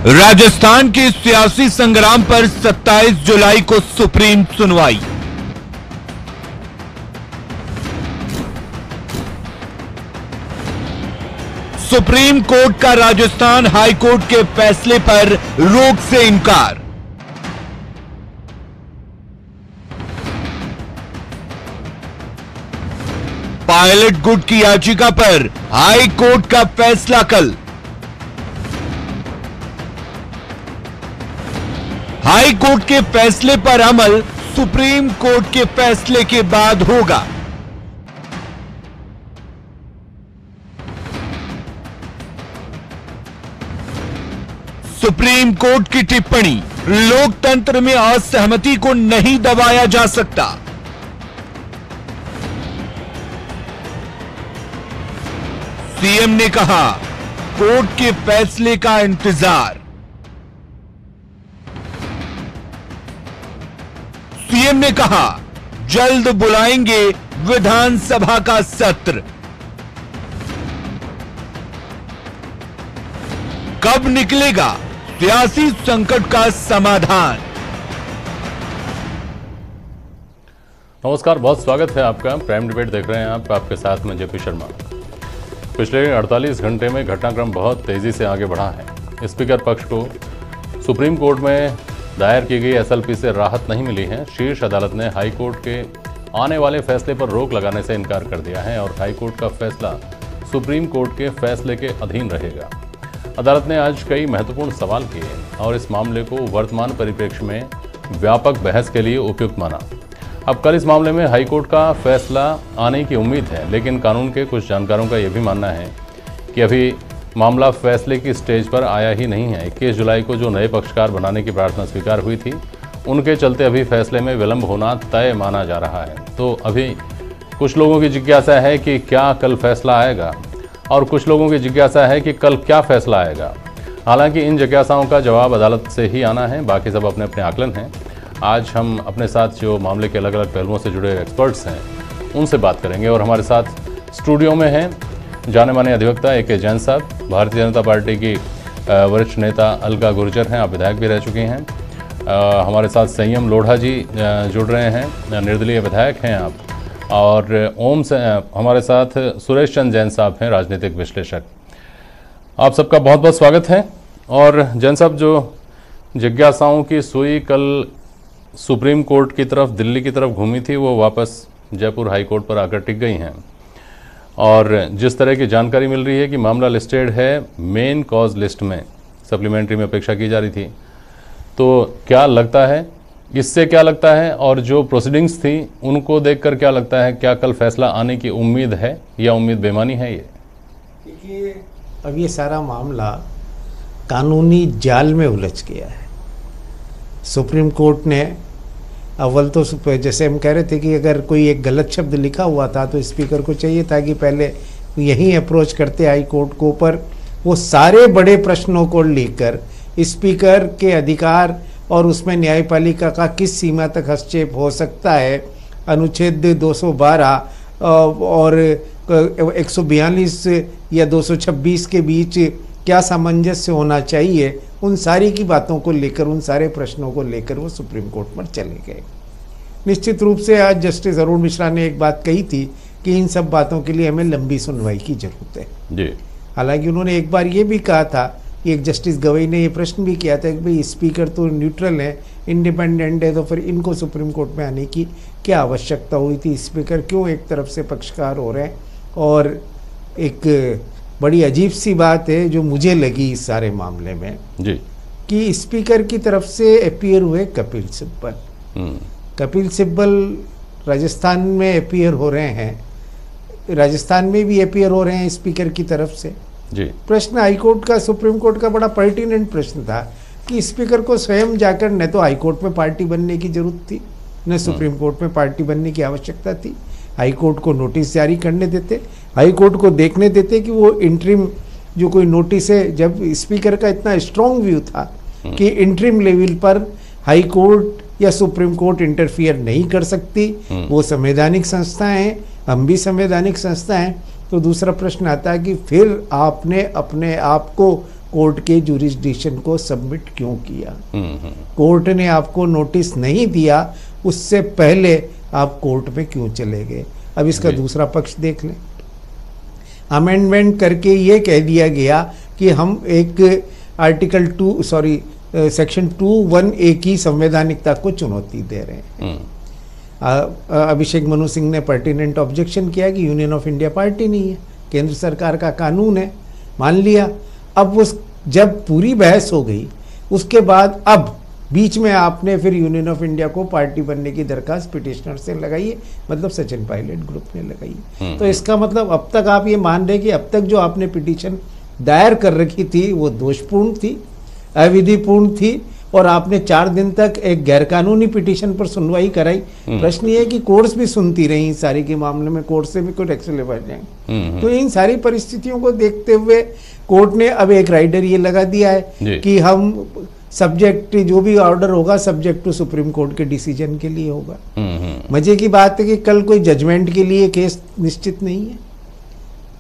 राजस्थान के सियासी संग्राम पर 27 जुलाई को सुप्रीम सुनवाई। सुप्रीम कोर्ट का राजस्थान हाई कोर्ट के फैसले पर रोक से इनकार। पायलट गुट की याचिका पर हाई कोर्ट का फैसला कल। हाई कोर्ट के फैसले पर अमल सुप्रीम कोर्ट के फैसले के बाद होगा। सुप्रीम कोर्ट की टिप्पणी, लोकतंत्र में असहमति को नहीं दबाया जा सकता। सीएम ने कहा, कोर्ट के फैसले का इंतजार। सीएम ने कहा, जल्द बुलाएंगे विधानसभा का सत्र। कब निकलेगा सियासी संकट का समाधान? नमस्कार, बहुत स्वागत है आपका। प्राइम डिबेट देख रहे हैं आप, आपके साथ में जेपी शर्मा। पिछले 48 घंटे में घटनाक्रम बहुत तेजी से आगे बढ़ा है। स्पीकर पक्ष को सुप्रीम कोर्ट में दायर की गई एसएलपी से राहत नहीं मिली है। शीर्ष अदालत ने हाई कोर्ट के आने वाले फैसले पर रोक लगाने से इनकार कर दिया है और हाई कोर्ट का फैसला सुप्रीम कोर्ट के फैसले के अधीन रहेगा। अदालत ने आज कई महत्वपूर्ण सवाल किए और इस मामले को वर्तमान परिप्रेक्ष्य में व्यापक बहस के लिए उपयुक्त माना। अब कल इस मामले में हाई कोर्ट का फैसला आने की उम्मीद है, लेकिन कानून के कुछ जानकारों का यह भी मानना है कि अभी मामला फैसले की स्टेज पर आया ही नहीं है। 21 जुलाई को जो नए पक्षकार बनाने की प्रार्थना स्वीकार हुई थी, उनके चलते अभी फैसले में विलंब होना तय माना जा रहा है। तो अभी कुछ लोगों की जिज्ञासा है कि क्या कल फैसला आएगा, और कुछ लोगों की जिज्ञासा है कि कल क्या फैसला आएगा। हालांकि इन जिज्ञासाओं का जवाब अदालत से ही आना है, बाकी सब अपने अपने आकलन हैं। आज हम अपने साथ जो मामले के अलग अलग पहलुओं से जुड़े एक्सपर्ट्स हैं, उनसे बात करेंगे। और हमारे साथ स्टूडियो में हैं जाने माने अधिवक्ता ए.के. जैन साहब, भारतीय जनता पार्टी की वरिष्ठ नेता अलका गुर्जर हैं, आप विधायक भी रह चुके हैं। हमारे साथ संयम लोढ़ा जी जुड़ रहे हैं, निर्दलीय विधायक हैं आप। और हमारे साथ सुरेश चंद्र जैन साहब हैं, राजनीतिक विश्लेषक। आप सबका बहुत बहुत स्वागत है। और जैन साहब, जो जिज्ञासाओं की सुई कल सुप्रीम कोर्ट की तरफ, दिल्ली की तरफ घूमी थी, वो वापस जयपुर हाई कोर्ट पर आकर टिक गई हैं। और जिस तरह की जानकारी मिल रही है कि मामला लिस्टेड है मेन कॉज लिस्ट में, सप्लीमेंट्री में अपेक्षा की जा रही थी, तो क्या लगता है, इससे क्या लगता है, और जो प्रोसीडिंग्स थी उनको देखकर क्या लगता है, क्या कल फैसला आने की उम्मीद है या उम्मीद बेमानी है? ये देखिए, अब ये सारा मामला कानूनी जाल में उलझ गया है। सुप्रीम कोर्ट ने अव्वल तो जैसे हम कह रहे थे कि अगर कोई एक गलत शब्द लिखा हुआ था तो स्पीकर को चाहिए था कि पहले यही अप्रोच करते हाई कोर्ट को, पर वो सारे बड़े प्रश्नों को लेकर स्पीकर के अधिकार और उसमें न्यायपालिका का किस सीमा तक हस्तक्षेप हो सकता है, अनुच्छेद 212 और 142 या 226 के बीच क्या सामंजस्य होना चाहिए, उन सारी की बातों को लेकर, उन सारे प्रश्नों को लेकर वो सुप्रीम कोर्ट में चले गए। निश्चित रूप से आज जस्टिस अरुण मिश्रा ने एक बात कही थी कि इन सब बातों के लिए हमें लंबी सुनवाई की जरूरत है जी। हालांकि उन्होंने एक बार ये भी कहा था, एक जस्टिस गवई ने ये प्रश्न भी किया था कि भाई स्पीकर तो न्यूट्रल है, इंडिपेंडेंट है, तो फिर इनको सुप्रीम कोर्ट में आने की क्या आवश्यकता हुई थी? स्पीकर क्यों एक तरफ से पक्षकार हो रहे हैं? और एक बड़ी अजीब सी बात है जो मुझे लगी इस सारे मामले में जी, कि स्पीकर की तरफ से अपीयर हुए कपिल सिब्बल। कपिल सिब्बल राजस्थान में अपीयर हो रहे हैं, राजस्थान में भी अपीयर हो रहे हैं स्पीकर की तरफ से जी। प्रश्न हाईकोर्ट का, सुप्रीम कोर्ट का बड़ा पर्टिनेंट प्रश्न था कि स्पीकर को स्वयं जाकर न तो हाईकोर्ट में पार्टी बनने की जरूरत थी, न सुप्रीम कोर्ट में पार्टी बनने की आवश्यकता थी। हाईकोर्ट को नोटिस जारी करने देते, हाईकोर्ट को देखने देते कि वो इंटरिम जो कोई नोटिस है, जब स्पीकर का इतना स्ट्रांग व्यू था कि इंटरिम लेवल पर हाई कोर्ट या सुप्रीम कोर्ट इंटरफियर नहीं कर सकती, वो संवैधानिक संस्थाएं हैं, हम भी संवैधानिक संस्था हैं। तो दूसरा प्रश्न आता है कि फिर आपने अपने आप को कोर्ट के जुरिस्डिक्शन को सबमिट क्यों किया? कोर्ट ने आपको नोटिस नहीं दिया, उससे पहले आप कोर्ट में क्यों चले गए? अब इसका दूसरा पक्ष देख लें। अमेंडमेंट करके ये कह दिया गया कि हम एक आर्टिकल सेक्शन 2(1)(a) की संवैधानिकता को चुनौती दे रहे हैं। अभिषेक मनु सिंह ने पर्टिनेंट ऑब्जेक्शन किया कि यूनियन ऑफ इंडिया पार्टी नहीं है, केंद्र सरकार का कानून है, मान लिया। अब उस जब पूरी बहस हो गई उसके बाद अब बीच में आपने फिर यूनियन ऑफ इंडिया को पार्टी बनने की दरखास्त पिटिशनर से लगाई है, मतलब सचिन पायलट ग्रुप ने लगाई है। तो इसका मतलब अब तक आप ये मान रहे कि अब तक जो आपने पिटिशन दायर कर रखी थी वो दोषपूर्ण थी, अविधिपूर्ण थी, और आपने 4 दिन तक एक गैरकानूनी पिटीशन पर सुनवाई कराई। प्रश्न ये है कि कोर्ट्स भी सुनती रही इस सारी के मामले में, कोर्ट से भी कोई एक्शन ले जाएंगे। तो इन सारी परिस्थितियों को देखते हुए कोर्ट ने अब एक राइडर ये लगा दिया है कि हम सब्जेक्ट जो भी ऑर्डर होगा सब्जेक्ट टू सुप्रीम कोर्ट के डिसीजन के लिए होगा। मजे की बात है कि कल कोई जजमेंट के लिए केस निश्चित नहीं है,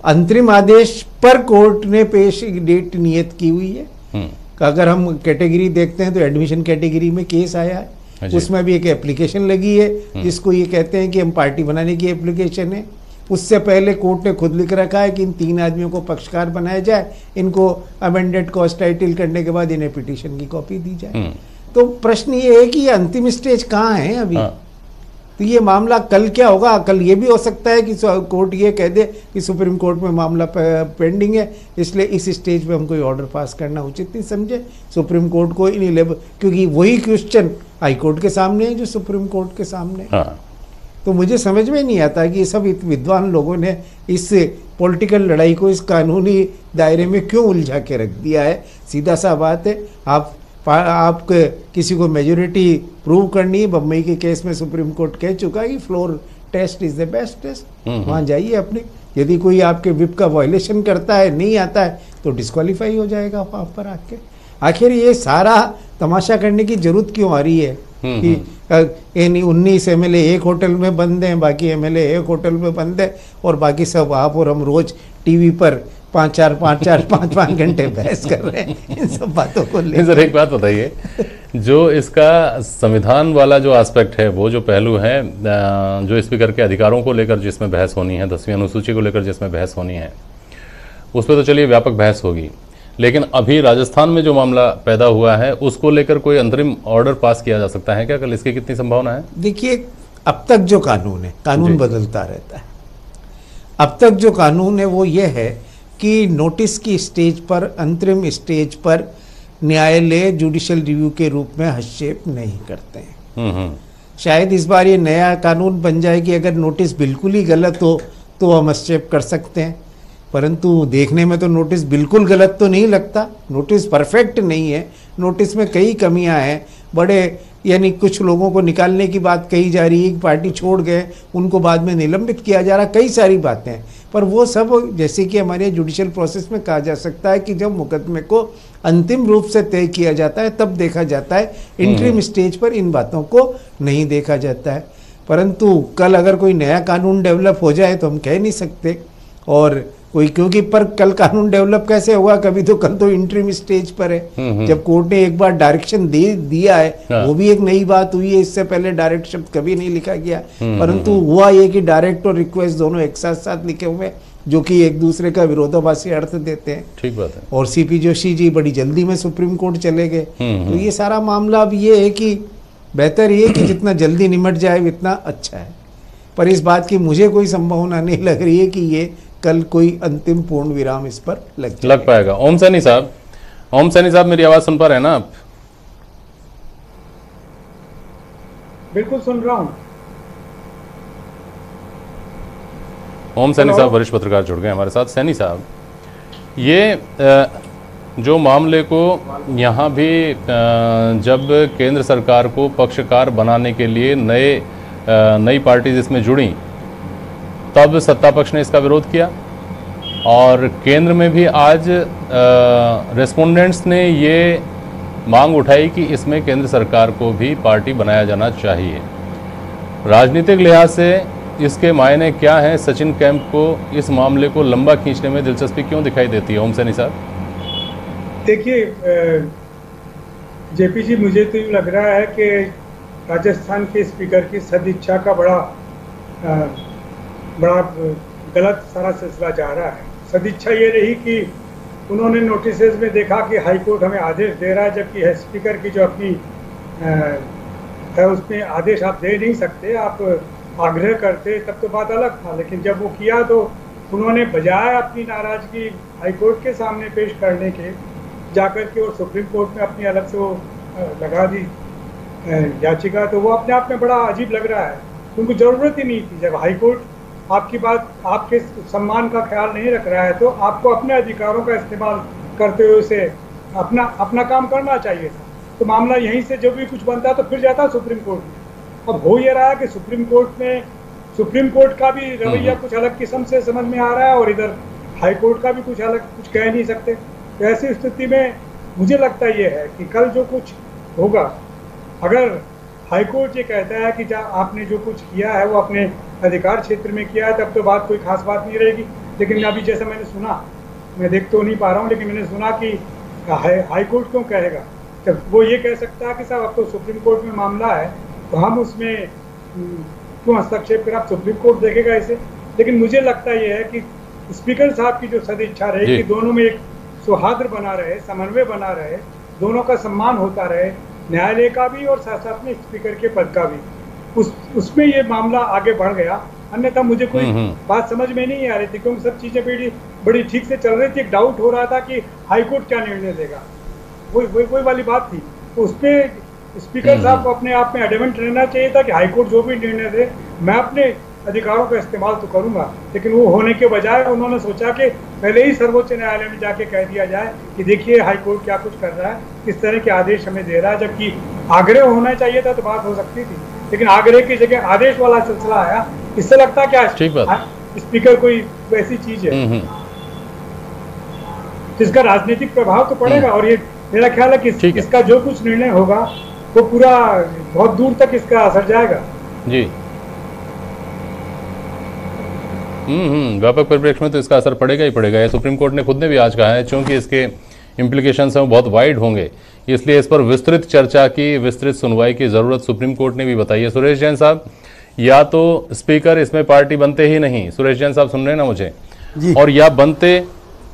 अंतरिम आदेश पर कोर्ट ने पेश डेट नियत की हुई है। अगर हम कैटेगरी देखते हैं तो एडमिशन कैटेगरी में केस आया है, उसमें भी एक एप्लीकेशन लगी है जिसको ये कहते हैं कि हम पार्टी बनाने की एप्लीकेशन है। उससे पहले कोर्ट ने खुद लिख रखा है कि इन 3 आदमियों को पक्षकार बनाया जाए, इनको अमेंडेड कॉस्ट टाइटल करने के बाद इन्हें पिटीशन की कॉपी दी जाए। तो प्रश्न ये है कि ये अंतिम स्टेज कहाँ है अभी? तो ये मामला कल क्या होगा? कल ये भी हो सकता है कि कोर्ट ये कह दे कि सुप्रीम कोर्ट में मामला पेंडिंग है, इसलिए इस स्टेज पे हम कोई ऑर्डर पास करना उचित नहीं समझे। सुप्रीम कोर्ट को इन लेवल, क्योंकि वही क्वेश्चन हाई कोर्ट के सामने है जो सुप्रीम कोर्ट के सामने है। तो मुझे समझ में नहीं आता कि ये सब विद्वान लोगों ने इस पॉलिटिकल लड़ाई को इस कानूनी दायरे में क्यों उलझा के रख दिया है। सीधा सा बात है, आप किसी को मेजोरिटी प्रूव करनी है। बम्बई के केस में सुप्रीम कोर्ट कह चुका है कि floor test is the best test, वहाँ जाइए अपने। यदि कोई आपके विप का वायलेशन करता है, नहीं आता है, तो डिस्क्वालीफाई हो जाएगा वहाँ पर आके। आखिर ये सारा तमाशा करने की जरूरत क्यों आ रही है कि 19 MLA एक होटल में बंद हैं, बाकी MLA एक होटल में बंद है, और बाकी सब आप और हम रोज टीवी पर 5-5 घंटे बहस कर रहे हैं इन सब बातों को लेकर। सर एक बात बताइए, जो इसका संविधान वाला जो एस्पेक्ट है, वो जो पहलू है, जो स्पीकर के अधिकारों को लेकर जिसमें बहस होनी है, 10वीं अनुसूची को लेकर जिसमें बहस होनी है, उस पर तो चलिए व्यापक बहस होगी, लेकिन अभी राजस्थान में जो मामला पैदा हुआ है उसको लेकर कोई अंतरिम ऑर्डर पास किया जा सकता है क्या? कल इसकी कितनी संभावना है? देखिए, अब तक जो कानून है, कानून बदलता रहता है। अब तक जो कानून है वो ये है कि नोटिस की स्टेज पर, अंतरिम स्टेज पर न्यायालय जुडिशियल रिव्यू के रूप में हस्तक्षेप नहीं करते हैं। शायद इस बार ये नया कानून बन जाए कि अगर नोटिस बिल्कुल ही गलत हो तो हम हस्तक्षेप कर सकते हैं, परंतु देखने में तो नोटिस बिल्कुल गलत तो नहीं लगता। नोटिस परफेक्ट नहीं है, नोटिस में कई कमियां हैं, बड़े यानी कुछ लोगों को निकालने की बात कही जा रही है, पार्टी छोड़ गए उनको बाद में निलंबित किया जा रहा, कई सारी बातें हैं। पर वो सब जैसे कि हमारे जुडिशियल प्रोसेस में कहा जा सकता है कि जब मुकदमे को अंतिम रूप से तय किया जाता है तब देखा जाता है, इंटरिम स्टेज पर इन बातों को नहीं देखा जाता है। परंतु कल अगर कोई नया कानून डेवलप हो जाए तो हम कह नहीं सकते, और कोई क्योंकि पर कल कानून डेवलप कैसे होगा? कभी तो कल तो इंटरिम स्टेज पर है, जब कोर्ट ने एक बार डायरेक्शन दे दिया है, वो भी एक नई बात हुई है। इससे पहले डायरेक्ट शब्द कभी नहीं लिखा गया, परंतु हुआ ये कि डायरेक्ट और रिक्वेस्ट दोनों एक साथ साथ लिखे हुए, जो कि एक दूसरे का विरोधाभासी अर्थ देते हैं। ठीक बात है। और CP जोशी जी बड़ी जल्दी में सुप्रीम कोर्ट चले गए। तो ये सारा मामला अब ये है कि बेहतर ये कि जितना जल्दी निमट जाए उतना अच्छा है, पर इस बात की मुझे कोई संभावना नहीं लग रही है कि ये कल कोई अंतिम पूर्ण विराम इस पर लग पाएगा। ओम सैनी साहब मेरी आवाज सुन पा रहे हैं ना आप? बिल्कुल सुन रहा हूं। ओम सैनी साहब वरिष्ठ पत्रकार जुड़ गए हमारे साथ। सैनी साहब, ये जो मामले को यहाँ भी जब केंद्र सरकार को पक्षकार बनाने के लिए नई पार्टी जिसमें जुड़ी, तब सत्ता पक्ष ने इसका विरोध किया, और केंद्र में भी आज रेस्पोंडेंट्स ने ये मांग उठाई कि इसमें केंद्र सरकार को भी पार्टी बनाया जाना चाहिए। राजनीतिक लिहाज से इसके मायने क्या हैं? सचिन कैंप को इस मामले को लंबा खींचने में दिलचस्पी क्यों दिखाई देती है? ओम सैनी साहब। देखिए जेपी जी, मुझे तो यूँ लग रहा है कि राजस्थान के स्पीकर की सदिच्छा का बड़ा गलत सारा सिलसिला जा रहा है। सदिच्छा ये रही कि उन्होंने नोटिसेज में देखा कि हाई कोर्ट हमें आदेश दे रहा है, जबकि स्पीकर की जो अपनी है उसमें आदेश आप दे नहीं सकते, आप आग्रह करते तब तो बात अलग था। लेकिन जब वो किया तो उन्होंने बजाय अपनी नाराजगी हाई कोर्ट के सामने पेश करने के जाकर के और सुप्रीम कोर्ट में अपनी अलग से वो लगा दी याचिका, तो वो अपने आप में बड़ा अजीब लग रहा है, क्योंकि ज़रूरत ही नहीं थी। जब हाई कोर्ट आपकी बात, आपके सम्मान का ख्याल नहीं रख रहा है, तो आपको अपने अधिकारों का इस्तेमाल करते हुए उसे अपना काम करना चाहिए था। तो मामला यहीं से जो भी कुछ बनता तो फिर जाता सुप्रीम कोर्ट में। अब हो ये रहा है कि सुप्रीम कोर्ट का भी रवैया कुछ अलग किस्म से समझ में आ रहा है, और इधर हाई कोर्ट का भी कुछ अलग, कुछ कह नहीं सकते। तो ऐसी स्थिति में मुझे लगता ये है कि कल जो कुछ होगा, अगर हाई कोर्ट ये कहता है कि आपने जो कुछ किया है वो अपने अधिकार क्षेत्र में किया है, तब तो बात कोई खास बात नहीं रहेगी। लेकिन अभी जैसा मैंने सुना, मैं देख तो नहीं पा रहा हूँ, लेकिन मैंने सुना कि हाई कोर्ट क्यों कहेगा, जब वो ये कह सकता है कि साहब अब तो सुप्रीम कोर्ट में मामला है, तो हम उसमें क्यों हस्तक्षेप करें, आप सुप्रीम कोर्ट देखेगा इसे। लेकिन मुझे लगता यह है कि स्पीकर साहब की जो सदिच्छा रहे कि दोनों में एक सौहार्द बना रहे, समन्वय बना रहे, दोनों का सम्मान होता रहे, न्यायालय का भी और साथ साथ में स्पीकर के पद का भी, उसमें ये मामला आगे बढ़ गया। अन्यथा मुझे कोई बात समझ में नहीं आ रही थी, क्योंकि सब चीज़ें बड़ी ठीक से चल रही थी। एक डाउट हो रहा था कि हाई कोर्ट क्या निर्णय देगा, वही वाली बात थी। तो उस पर स्पीकर साहब को अपने आप में एडमेंट रहना चाहिए था कि हाई कोर्ट जो भी निर्णय दे, मैं अपने अधिकारों का इस्तेमाल तो करूंगा। लेकिन वो होने के बजाय उन्होंने सोचा कि पहले ही सर्वोच्च न्यायालय में जाके कह दिया जाए कि देखिए हाई कोर्ट क्या कुछ कर रहा है, किस तरह के आदेश हमें दे रहा है। जबकि आग्रह होना चाहिए था तो बात हो सकती थी, लेकिन आग्रह की जगह आदेश वाला सिलसिला आया। इससे लगता क्या स्पीकर कोई वैसी चीज है जिसका राजनीतिक प्रभाव तो पड़ेगा। और ये मेरा ख्याल है कि इसका जो कुछ निर्णय होगा वो पूरा बहुत दूर तक इसका असर जाएगा। जी व्यापक परिप्रेक्ष्य में तो इसका असर पड़ेगा ही पड़ेगा। ये सुप्रीम कोर्ट ने खुद ने भी आज कहा है, क्योंकि इसके इम्प्लीकेशंस हैं बहुत वाइड होंगे, इसलिए इस पर विस्तृत चर्चा की, विस्तृत सुनवाई की जरूरत सुप्रीम कोर्ट ने भी बताई है। सुरेश जैन साहब, या तो स्पीकर इसमें पार्टी बनते ही नहीं, सुरेश जैन साहब सुन रहे हैं ना मुझे, और या बनते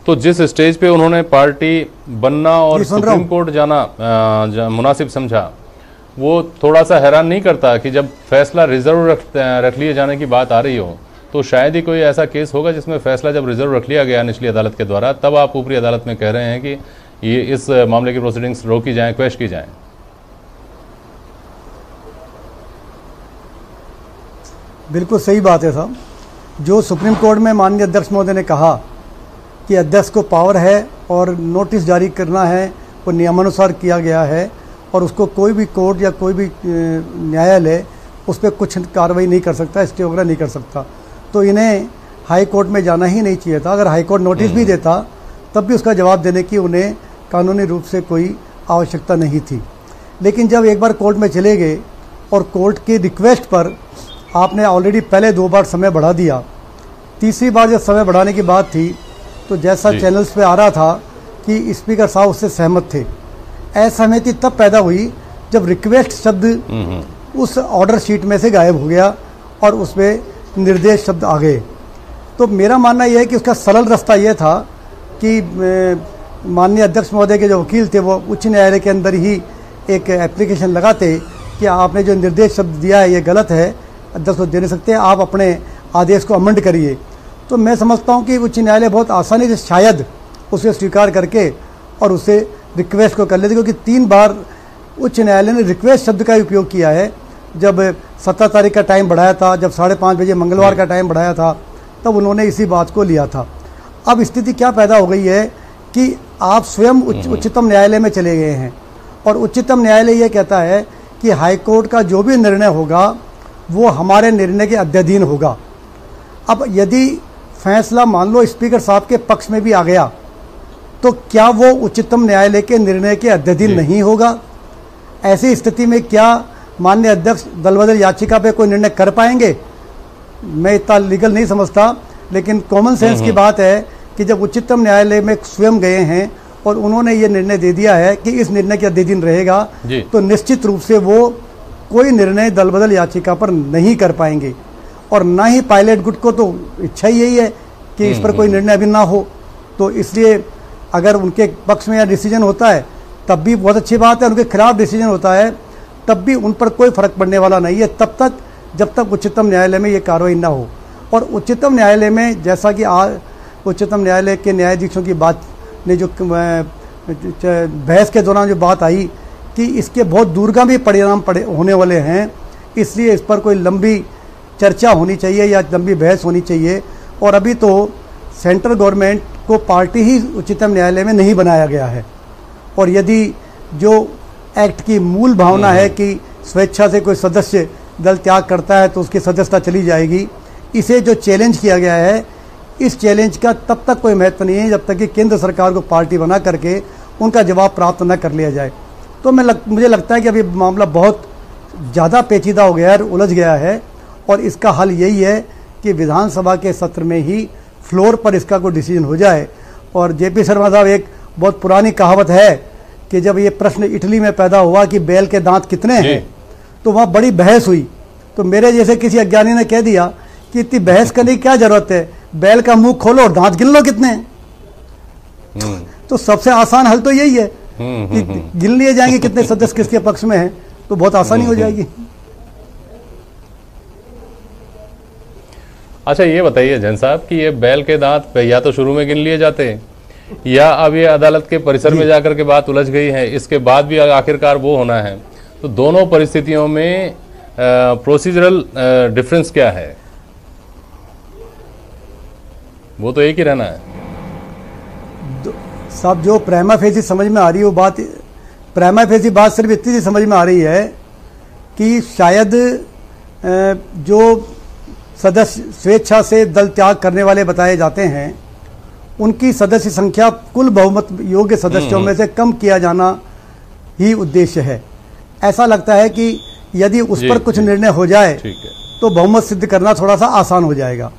तो जिस स्टेज पे उन्होंने पार्टी बनना और सुप्रीम कोर्ट जाना मुनासिब समझा, वो थोड़ा सा हैरान नहीं करता कि जब फैसला रिजर्व रख लिए जाने की बात आ रही हो, तो शायद ही कोई ऐसा केस होगा जिसमें फैसला जब रिजर्व रख लिया गया निचली अदालत के द्वारा, तब आप ऊपरी अदालत में कह रहे हैं कि ये इस मामले की प्रोसीडिंग्स रोकी जाएं, क्वेश की जाएं। बिल्कुल सही बात है साहब। जो सुप्रीम कोर्ट में माननीय अध्यक्ष महोदय ने कहा कि अध्यक्ष को पावर है और नोटिस जारी करना है, वो नियमानुसार किया गया है, और उसको कोई भी कोर्ट या कोई भी न्यायालय उस पर कुछ कार्रवाई नहीं कर सकता, स्टे वगैरह नहीं कर सकता। तो इन्हें हाई कोर्ट में जाना ही नहीं चाहिए था। अगर हाई कोर्ट नोटिस भी देता तब भी उसका जवाब देने की उन्हें कानूनी रूप से कोई आवश्यकता नहीं थी। लेकिन जब एक बार कोर्ट में चले गए और कोर्ट की रिक्वेस्ट पर आपने ऑलरेडी पहले 2 बार समय बढ़ा दिया, तीसरी बार जब समय बढ़ाने की बात थी तो जैसा चैनल्स पे आ रहा था कि स्पीकर साहब उससे सहमत थे। असहमति तब पैदा हुई जब रिक्वेस्ट शब्द उस ऑर्डर शीट में से गायब हो गया और उसमें निर्देश शब्द आ गए। तो मेरा मानना यह है कि उसका सरल रास्ता यह था कि माननीय अध्यक्ष महोदय के जो वकील थे वो उच्च न्यायालय के अंदर ही एक एप्लीकेशन लगाते कि आपने जो निर्देश शब्द दिया है ये गलत है, अध्यक्ष को दे नहीं सकते, आप अपने आदेश को अमेंड करिए। तो मैं समझता हूँ कि उच्च न्यायालय बहुत आसानी से शायद उसे स्वीकार करके और उसे रिक्वेस्ट को कर लेते, क्योंकि 3 बार उच्च न्यायालय ने रिक्वेस्ट शब्द का उपयोग किया है। जब 17 तारीख का टाइम बढ़ाया था, जब 5:30 बजे मंगलवार का टाइम बढ़ाया था, तब उन्होंने इसी बात को लिया था। अब स्थिति क्या पैदा हो गई है कि आप स्वयं उच्चतम न्यायालय में चले गए हैं और उच्चतम न्यायालय ये कहता है कि हाई कोर्ट का जो भी निर्णय होगा वो हमारे निर्णय के अध्ययन होगा। अब यदि फैसला मान लो स्पीकर साहब के पक्ष में भी आ गया तो क्या वो उच्चतम न्यायालय के निर्णय के अध्ययन नहीं होगा? ऐसी स्थिति में क्या माननीय अध्यक्ष दलबदल याचिका पे कोई निर्णय कर पाएंगे? मैं इतना लीगल नहीं समझता, लेकिन कॉमन सेंस की बात है कि जब उच्चतम न्यायालय में स्वयं गए हैं और उन्होंने ये निर्णय दे दिया है कि इस निर्णय के अधीन रहेगा, तो निश्चित रूप से वो कोई निर्णय दल बदल याचिका पर नहीं कर पाएंगे। और ना ही पायलट गुट को तो इच्छा ही यही है कि इस पर कोई निर्णय अभी ना हो। तो इसलिए अगर उनके पक्ष में यह डिसीजन होता है तब भी बहुत अच्छी बात है, उनके खिलाफ डिसीजन होता है तब भी उन पर कोई फर्क पड़ने वाला नहीं है, तब तक जब तक उच्चतम न्यायालय में ये कार्रवाई ना हो। और उच्चतम न्यायालय में जैसा कि उच्चतम न्यायालय के न्यायाधीशों की बात ने जो बहस के दौरान जो बात आई कि इसके बहुत दूरगामी परिणाम होने वाले हैं, इसलिए इस पर कोई लंबी चर्चा होनी चाहिए या लंबी बहस होनी चाहिए। और अभी तो सेंट्रल गवर्नमेंट को पार्टी ही उच्चतम न्यायालय में नहीं बनाया गया है। और यदि जो एक्ट की मूल भावना है कि स्वेच्छा से कोई सदस्य दल त्याग करता है तो उसकी सदस्यता चली जाएगी, इसे जो चैलेंज किया गया है, इस चैलेंज का तब तक कोई महत्व नहीं है जब तक कि केंद्र सरकार को पार्टी बना करके उनका जवाब प्राप्त न कर लिया जाए। तो मुझे लगता है कि अभी मामला बहुत ज़्यादा पेचीदा हो गया है, उलझ गया है, और इसका हल यही है कि विधानसभा के सत्र में ही फ्लोर पर इसका कोई डिसीजन हो जाए। और जेपी शर्मा साहब, एक बहुत पुरानी कहावत है कि जब ये प्रश्न इटली में पैदा हुआ कि बैल के दांत कितने हैं, तो वहाँ बड़ी बहस हुई। तो मेरे जैसे किसी अज्ञानी ने कह दिया कि इतनी बहस करने की क्या जरूरत है, बैल का मुंह खोलो और दांत गिन लो कितने हैं। तो सबसे आसान हल तो यही है कि गिन लिए जाएंगे कितने सदस्य किसके पक्ष में हैं, तो बहुत आसानी हो जाएगी। अच्छा, ये बताइए जैन साहब कि ये बैल के दांत या तो शुरू में गिन लिए जाते या अब ये अदालत के परिसर में जाकर के बात उलझ गई है, इसके बाद भी आखिरकार वो होना है, तो दोनों परिस्थितियों में प्रोसीजरल डिफरेंस क्या है? वो तो एक ही रहना है साहब। जो प्राइमा फेसी समझ में आ रही है वो बात, प्राइमा फेसी बात सिर्फ इतनी सी समझ में आ रही है कि शायद जो सदस्य स्वेच्छा से दल त्याग करने वाले बताए जाते हैं, उनकी सदस्य संख्या कुल बहुमत योग्य सदस्यों में से कम किया जाना ही उद्देश्य है। ऐसा लगता है कि यदि उस पर कुछ निर्णय हो जाए तो बहुमत सिद्ध करना थोड़ा सा आसान हो जाएगा।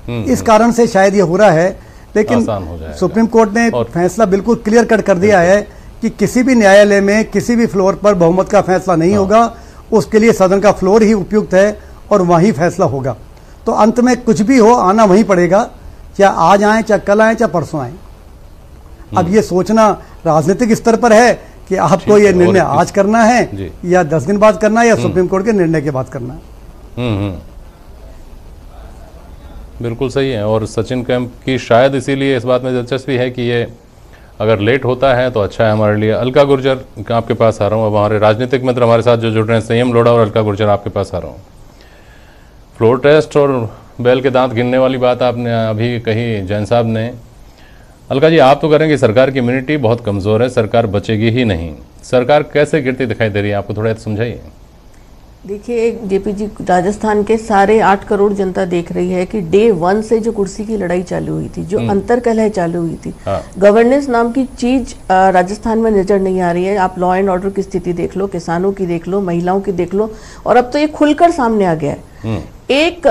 इस कारण से शायद ये हो रहा है, लेकिन सुप्रीम कोर्ट ने फैसला बिल्कुल क्लियर कट कर दिया है कि किसी भी न्यायालय में किसी भी फ्लोर पर बहुमत का फैसला नहीं होगा, उसके लिए सदन का फ्लोर ही उपयुक्त है और वहीं फैसला होगा। तो अंत में कुछ भी हो, आना वहीं पड़ेगा, चाहे आज आए, चाहे कल आए, चाहे परसों आए। अब ये सोचना राजनीतिक स्तर पर है कि आपको ये निर्णय आज करना है या 10 दिन बाद करना है या सुप्रीम कोर्ट के निर्णय के बाद करना है। बिल्कुल सही है। और सचिन कैंप की शायद इसीलिए इस बात में दिलचस्पी है कि ये अगर लेट होता है तो अच्छा है हमारे लिए। अलका गुर्जर, आपके पास आ रहा हूँ। अब हमारे राजनीतिक मित्र हमारे साथ जो जुड़ रहे हैं, संयम लोढ़ा और अलका गुर्जर, आपके पास आ रहा हूँ। फ्लोर टेस्ट और बैल के दांत गिनने वाली बात आपने अभी कही जैन साहब ने। अलका जी, आप तो करेंगे, सरकार की इम्यूनिटी बहुत कमज़ोर है, सरकार बचेगी ही नहीं। सरकार कैसे गिरती दिखाई दे रही है आपको, थोड़ा समझाइए। देखिए जेपी जी, राजस्थान के सारे 8 करोड़ जनता देख रही है कि डे 1 से जो कुर्सी की लड़ाई चालू हुई थी, जो अंतर्कलह चालू हुई थी, गवर्नेंस नाम की चीज राजस्थान में नजर नहीं आ रही है। आप लॉ एंड ऑर्डर की स्थिति देख लो, किसानों की देख लो, महिलाओं की देख लो, और अब तो ये खुलकर सामने आ गया है। एक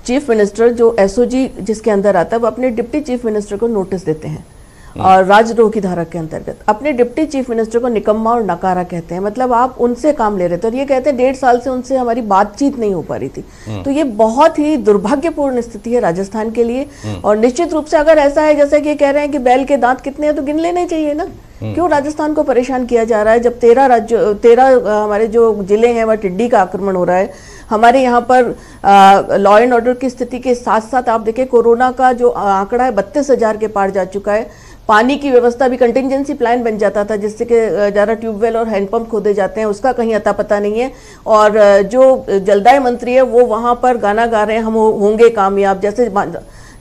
चीफ मिनिस्टर जो एसओजी जिसके अंदर आता है, वो अपने डिप्टी चीफ मिनिस्टर को नोटिस देते हैं और राजद्रोह की धारा के अंतर्गत अपने डिप्टी चीफ मिनिस्टर को निकम्मा और नकारा कहते हैं। मतलब आप उनसे काम ले रहे थे और ये कहते हैं 1.5 साल से उनसे हमारी बातचीत नहीं हो पा रही थी। तो ये बहुत ही दुर्भाग्यपूर्ण स्थिति है राजस्थान के लिए। और निश्चित रूप से अगर ऐसा है जैसे कि कह रहे हैं कि बैल के दांत कितने हैं, तो गिन लेने चाहिए ना। क्यों राजस्थान को परेशान किया जा रहा है जब 13 हमारे जो जिले हैं वह टिड्डी का आक्रमण हो रहा है। हमारे यहाँ पर लॉ एंड ऑर्डर की स्थिति के साथ साथ आप देखिए कोरोना का जो आंकड़ा है 32,000 के पार जा चुका है। पानी की व्यवस्था भी कंटिजेंसी प्लान बन जाता था जिससे कि ज़्यादा ट्यूबवेल और हैंडपंप खोदे जाते हैं, उसका कहीं अता पता नहीं है। और जो जलदाय मंत्री है वो वहाँ पर गाना गा रहे हैं, हम होंगे कामयाब। जैसे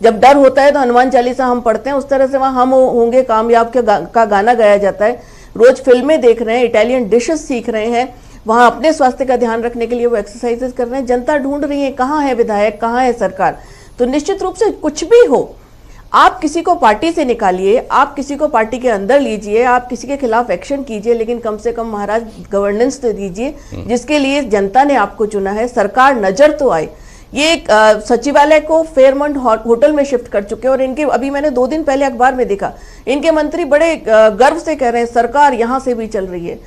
जब डर होता है तो हनुमान चालीसा हम पढ़ते हैं, उस तरह से वहाँ हम होंगे कामयाब का गाना गाया जाता है। रोज फिल्में देख रहे हैं, इटालियन डिशेस सीख रहे हैं, वहाँ अपने स्वास्थ्य का ध्यान रखने के लिए वो एक्सरसाइजेस कर रहे हैं। जनता ढूंढ रही है कहाँ है विधायक, कहाँ है सरकार। तो निश्चित रूप से कुछ भी हो, आप किसी को पार्टी से निकालिए, आप किसी को पार्टी के अंदर लीजिए, आप किसी के खिलाफ एक्शन कीजिए, लेकिन कम से कम महाराज गवर्नेंस तो दीजिए जिसके लिए जनता ने आपको चुना है। सरकार नजर तो आए ये सचिवालय को फेयरमंट होटल में शिफ्ट कर चुके हैं। और इनके अभी मैंने 2 दिन पहले अखबार में देखा, इनके मंत्री बड़े गर्व से कह रहे हैं सरकार यहां से भी चल रही है।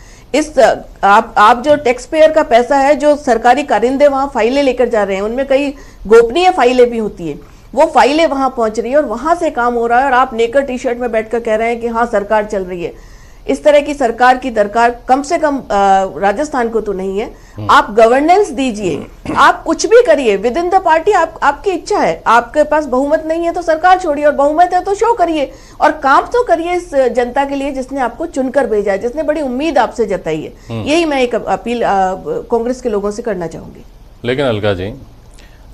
आप जो टैक्स पेयर का पैसा है, जो सरकारी कारिंदे वहां फाइलें लेकर जा रहे हैं, उनमें कई गोपनीय फाइलें भी होती है, वो फाइलें वहां पहुंच रही है और वहां से काम हो रहा है। और आप नेकर टी शर्ट में बैठकर कह रहे हैं कि हाँ सरकार चल रही है। इस तरह की सरकार की दरकार कम से कम राजस्थान को तो नहीं है। आप गवर्नेंस दीजिए, आप कुछ भी करिए विद इन द पार्टी, आपकी इच्छा है। आपके पास बहुमत नहीं है तो सरकार छोड़िए, और बहुमत है तो शो करिए और काम तो करिए इस जनता के लिए जिसने आपको चुनकर भेजा है, जिसने बड़ी उम्मीद आपसे जताई है। यही मैं एक अपील कांग्रेस के लोगों से करना चाहूंगी। लेकिन अलका जी,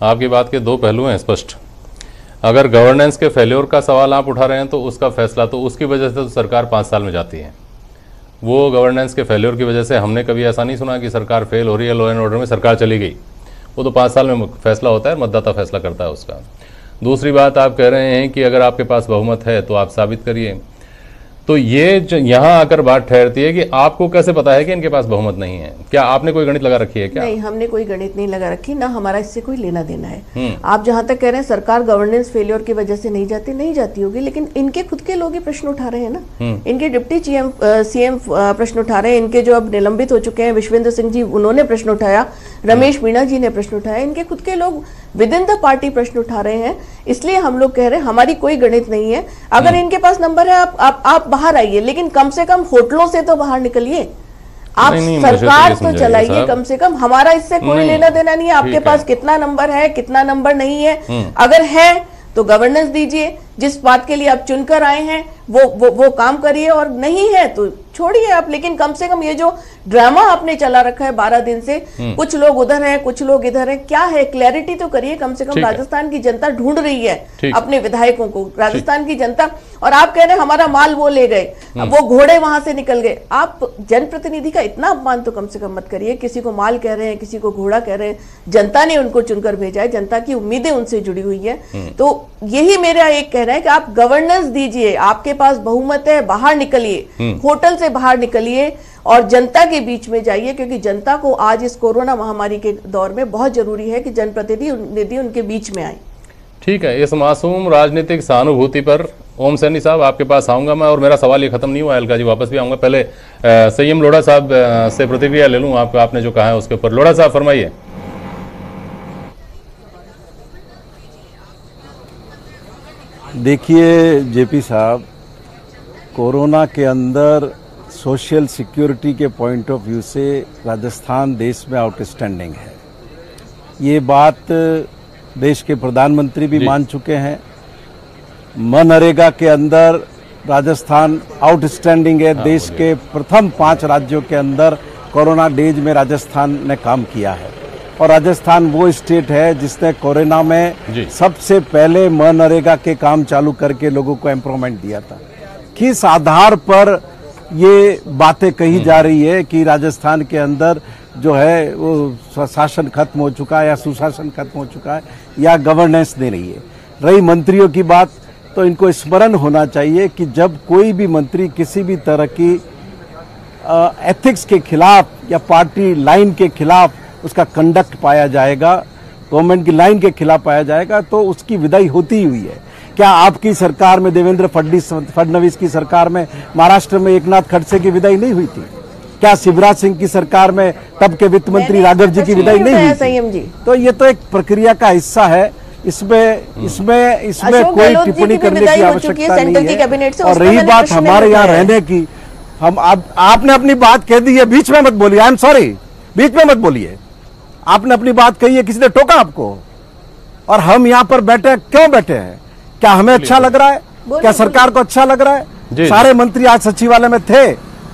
आपकी बात के 2 पहलू हैं स्पष्ट। अगर गवर्नेंस के फेल्योर का सवाल आप उठा रहे हैं तो उसका फैसला तो उसकी वजह से तो सरकार 5 साल में जाती है। वो गवर्नेंस के फेल्योर की वजह से हमने कभी ऐसा नहीं सुना कि सरकार फेल हो रही है, लॉ एंड ऑर्डर में सरकार चली गई। वो तो 5 साल में फैसला होता है, मतदाता फैसला करता है उसका। दूसरी बात, आप कह रहे हैं कि अगर आपके पास बहुमत है तो आप साबित करिए। तो ये यहाँ आकर बात ठहरती है कि आपको कैसे पता है कि इनके पास बहुमत नहीं है? क्या आपने कोई गणित लगा रखी है क्या? नहीं, हमने कोई गणित नहीं लगा रखी, ना हमारा इससे कोई लेना देना है। आप जहां तक कह रहे हैं सरकार गवर्नेंस फेलियर की वजह से नहीं जाती होगी, लेकिन इनके खुद के लोग ही प्रश्न उठा रहे हैं ना। इनके डिप्टी सीएम प्रश्न उठा रहे हैं, इनके जो अब निलंबित हो चुके हैं विश्वेंद्र सिंह जी, उन्होंने प्रश्न उठाया, रमेश मीणा जी ने प्रश्न उठाया, इनके खुद के लोग विद इन द पार्टी प्रश्न उठा रहे हैं। इसलिए हम लोग कह रहे हैं हमारी कोई गणित नहीं है। अगर इनके पास नंबर है आप बाहर आइए, लेकिन कम से कम होटलों से तो बाहर निकलिए। आप सरकार तो चलाइए कम से कम, हमारा इससे कोई लेना देना नहीं है। आपके पास कितना नंबर है, कितना नंबर नहीं है, अगर है तो गवर्नेंस दीजिए, जिस बात के लिए आप चुनकर आए हैं वो काम करिए, और नहीं है तो छोड़िए आप। लेकिन कम से कम ये जो ड्रामा आपने चला रखा है 12 दिन से, कुछ लोग उधर हैं कुछ लोग इधर हैं, क्या है, क्लैरिटी तो करिए कम से कम। राजस्थान की जनता ढूंढ रही है अपने विधायकों को, राजस्थान की जनता। और आप कह रहे हैं हमारा माल वो ले गए, वो घोड़े वहां से निकल गए। आप जनप्रतिनिधि का इतना अपमान तो कम से कम मत करिए। किसी को माल कह रहे हैं, किसी को घोड़ा कह रहे हैं, जनता ने उनको चुनकर भेजा है, जनता की उम्मीदें उनसे जुड़ी हुई है। तो यही मेरा एक कहना है कि आप गवर्नेंस दीजिए, आपके पास बहुमत है, बाहर निकलिए, होटल से बाहर निकलिए और जनता के बीच में जाइए, क्योंकि जनता को आज इस कोरोना महामारी के दौर में बहुत जरूरी है कि जनप्रतिनिधि उनके बीच में आए। ठीक है, इस मासूम राजनीतिक सहानुभूति पर ओम सैनी साहब आपके पास आऊंगा मैं, और मेरा सवाल ये खत्म नहीं हुआ, अलका जी वापस भी आऊंगा। पहले संयम लोढ़ा साहब से प्रतिक्रिया ले लूं आपने जो कहा है उसके ऊपर। लोढ़ा साहब फरमाइए। देखिए जेपी साहब, कोरोना के अंदर सोशल सिक्योरिटी के पॉइंट ऑफ व्यू से राजस्थान देश में आउटस्टैंडिंग है। ये बात देश के प्रधानमंत्री भी मान चुके हैं। मनरेगा के अंदर राजस्थान आउटस्टैंडिंग है। देश के प्रथम 5 राज्यों के अंदर कोरोना डेज में राजस्थान ने काम किया है, और राजस्थान वो स्टेट है जिसने कोरोना में सबसे पहले मनरेगा के काम चालू करके लोगों को एम्प्लॉयमेंट दिया था। किस आधार पर ये बातें कही जा रही है कि राजस्थान के अंदर जो है वो शासन खत्म हो चुका है या सुशासन खत्म हो चुका है या गवर्नेंस दे रही है? रही मंत्रियों की बात, तो इनको स्मरण होना चाहिए कि जब कोई भी मंत्री किसी भी तरह की एथिक्स के खिलाफ या पार्टी लाइन के खिलाफ उसका कंडक्ट पाया जाएगा, गवर्नमेंट की लाइन के खिलाफ पाया जाएगा, तो उसकी विदाई होती हुई है। क्या आपकी सरकार में, देवेंद्र फडणवीस की सरकार में, महाराष्ट्र में एकनाथ खड़से की विदाई नहीं हुई थी? क्या शिवराज सिंह की सरकार में तब के वित्त मंत्री राघव जी की विदाई नहीं हुई थी? तो ये तो एक प्रक्रिया का हिस्सा है, इसमें कोई टिप्पणी करने की आवश्यकता नहीं है। और रही बात हमारे यहाँ रहने की, आपने अपनी बात कह दी है, बीच में मत बोलिए। आई एम सॉरी, बीच में मत बोलिए। आपने अपनी बात कही है, किसी ने टोका आपको? और हम यहाँ पर बैठे क्यों बैठे हैं? क्या हमें अच्छा लग रहा है? क्या सरकार को अच्छा लग रहा है? सारे मंत्री आज सचिवालय में थे,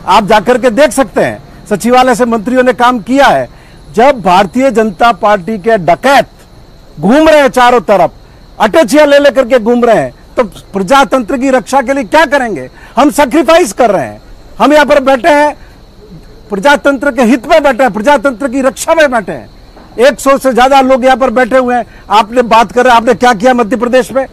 आप जाकर के देख सकते हैं। सचिवालय से मंत्रियों ने काम किया है। जब भारतीय जनता पार्टी के डकैत घूम रहे हैं चारों तरफ, अटैचियां ले लेकर के घूम रहे हैं, तो प्रजातंत्र की रक्षा के लिए क्या करेंगे? हम सैक्रिफाइस कर रहे हैं। हम यहाँ पर बैठे हैं, प्रजातंत्र के हित में बैठे हैं, प्रजातंत्र की रक्षा में बैठे हैं। 100 से ज्यादा लोग यहाँ पर बैठे हुए हैं। आपने बात कर रहे हैं, आपने क्या किया मध्य प्रदेश में,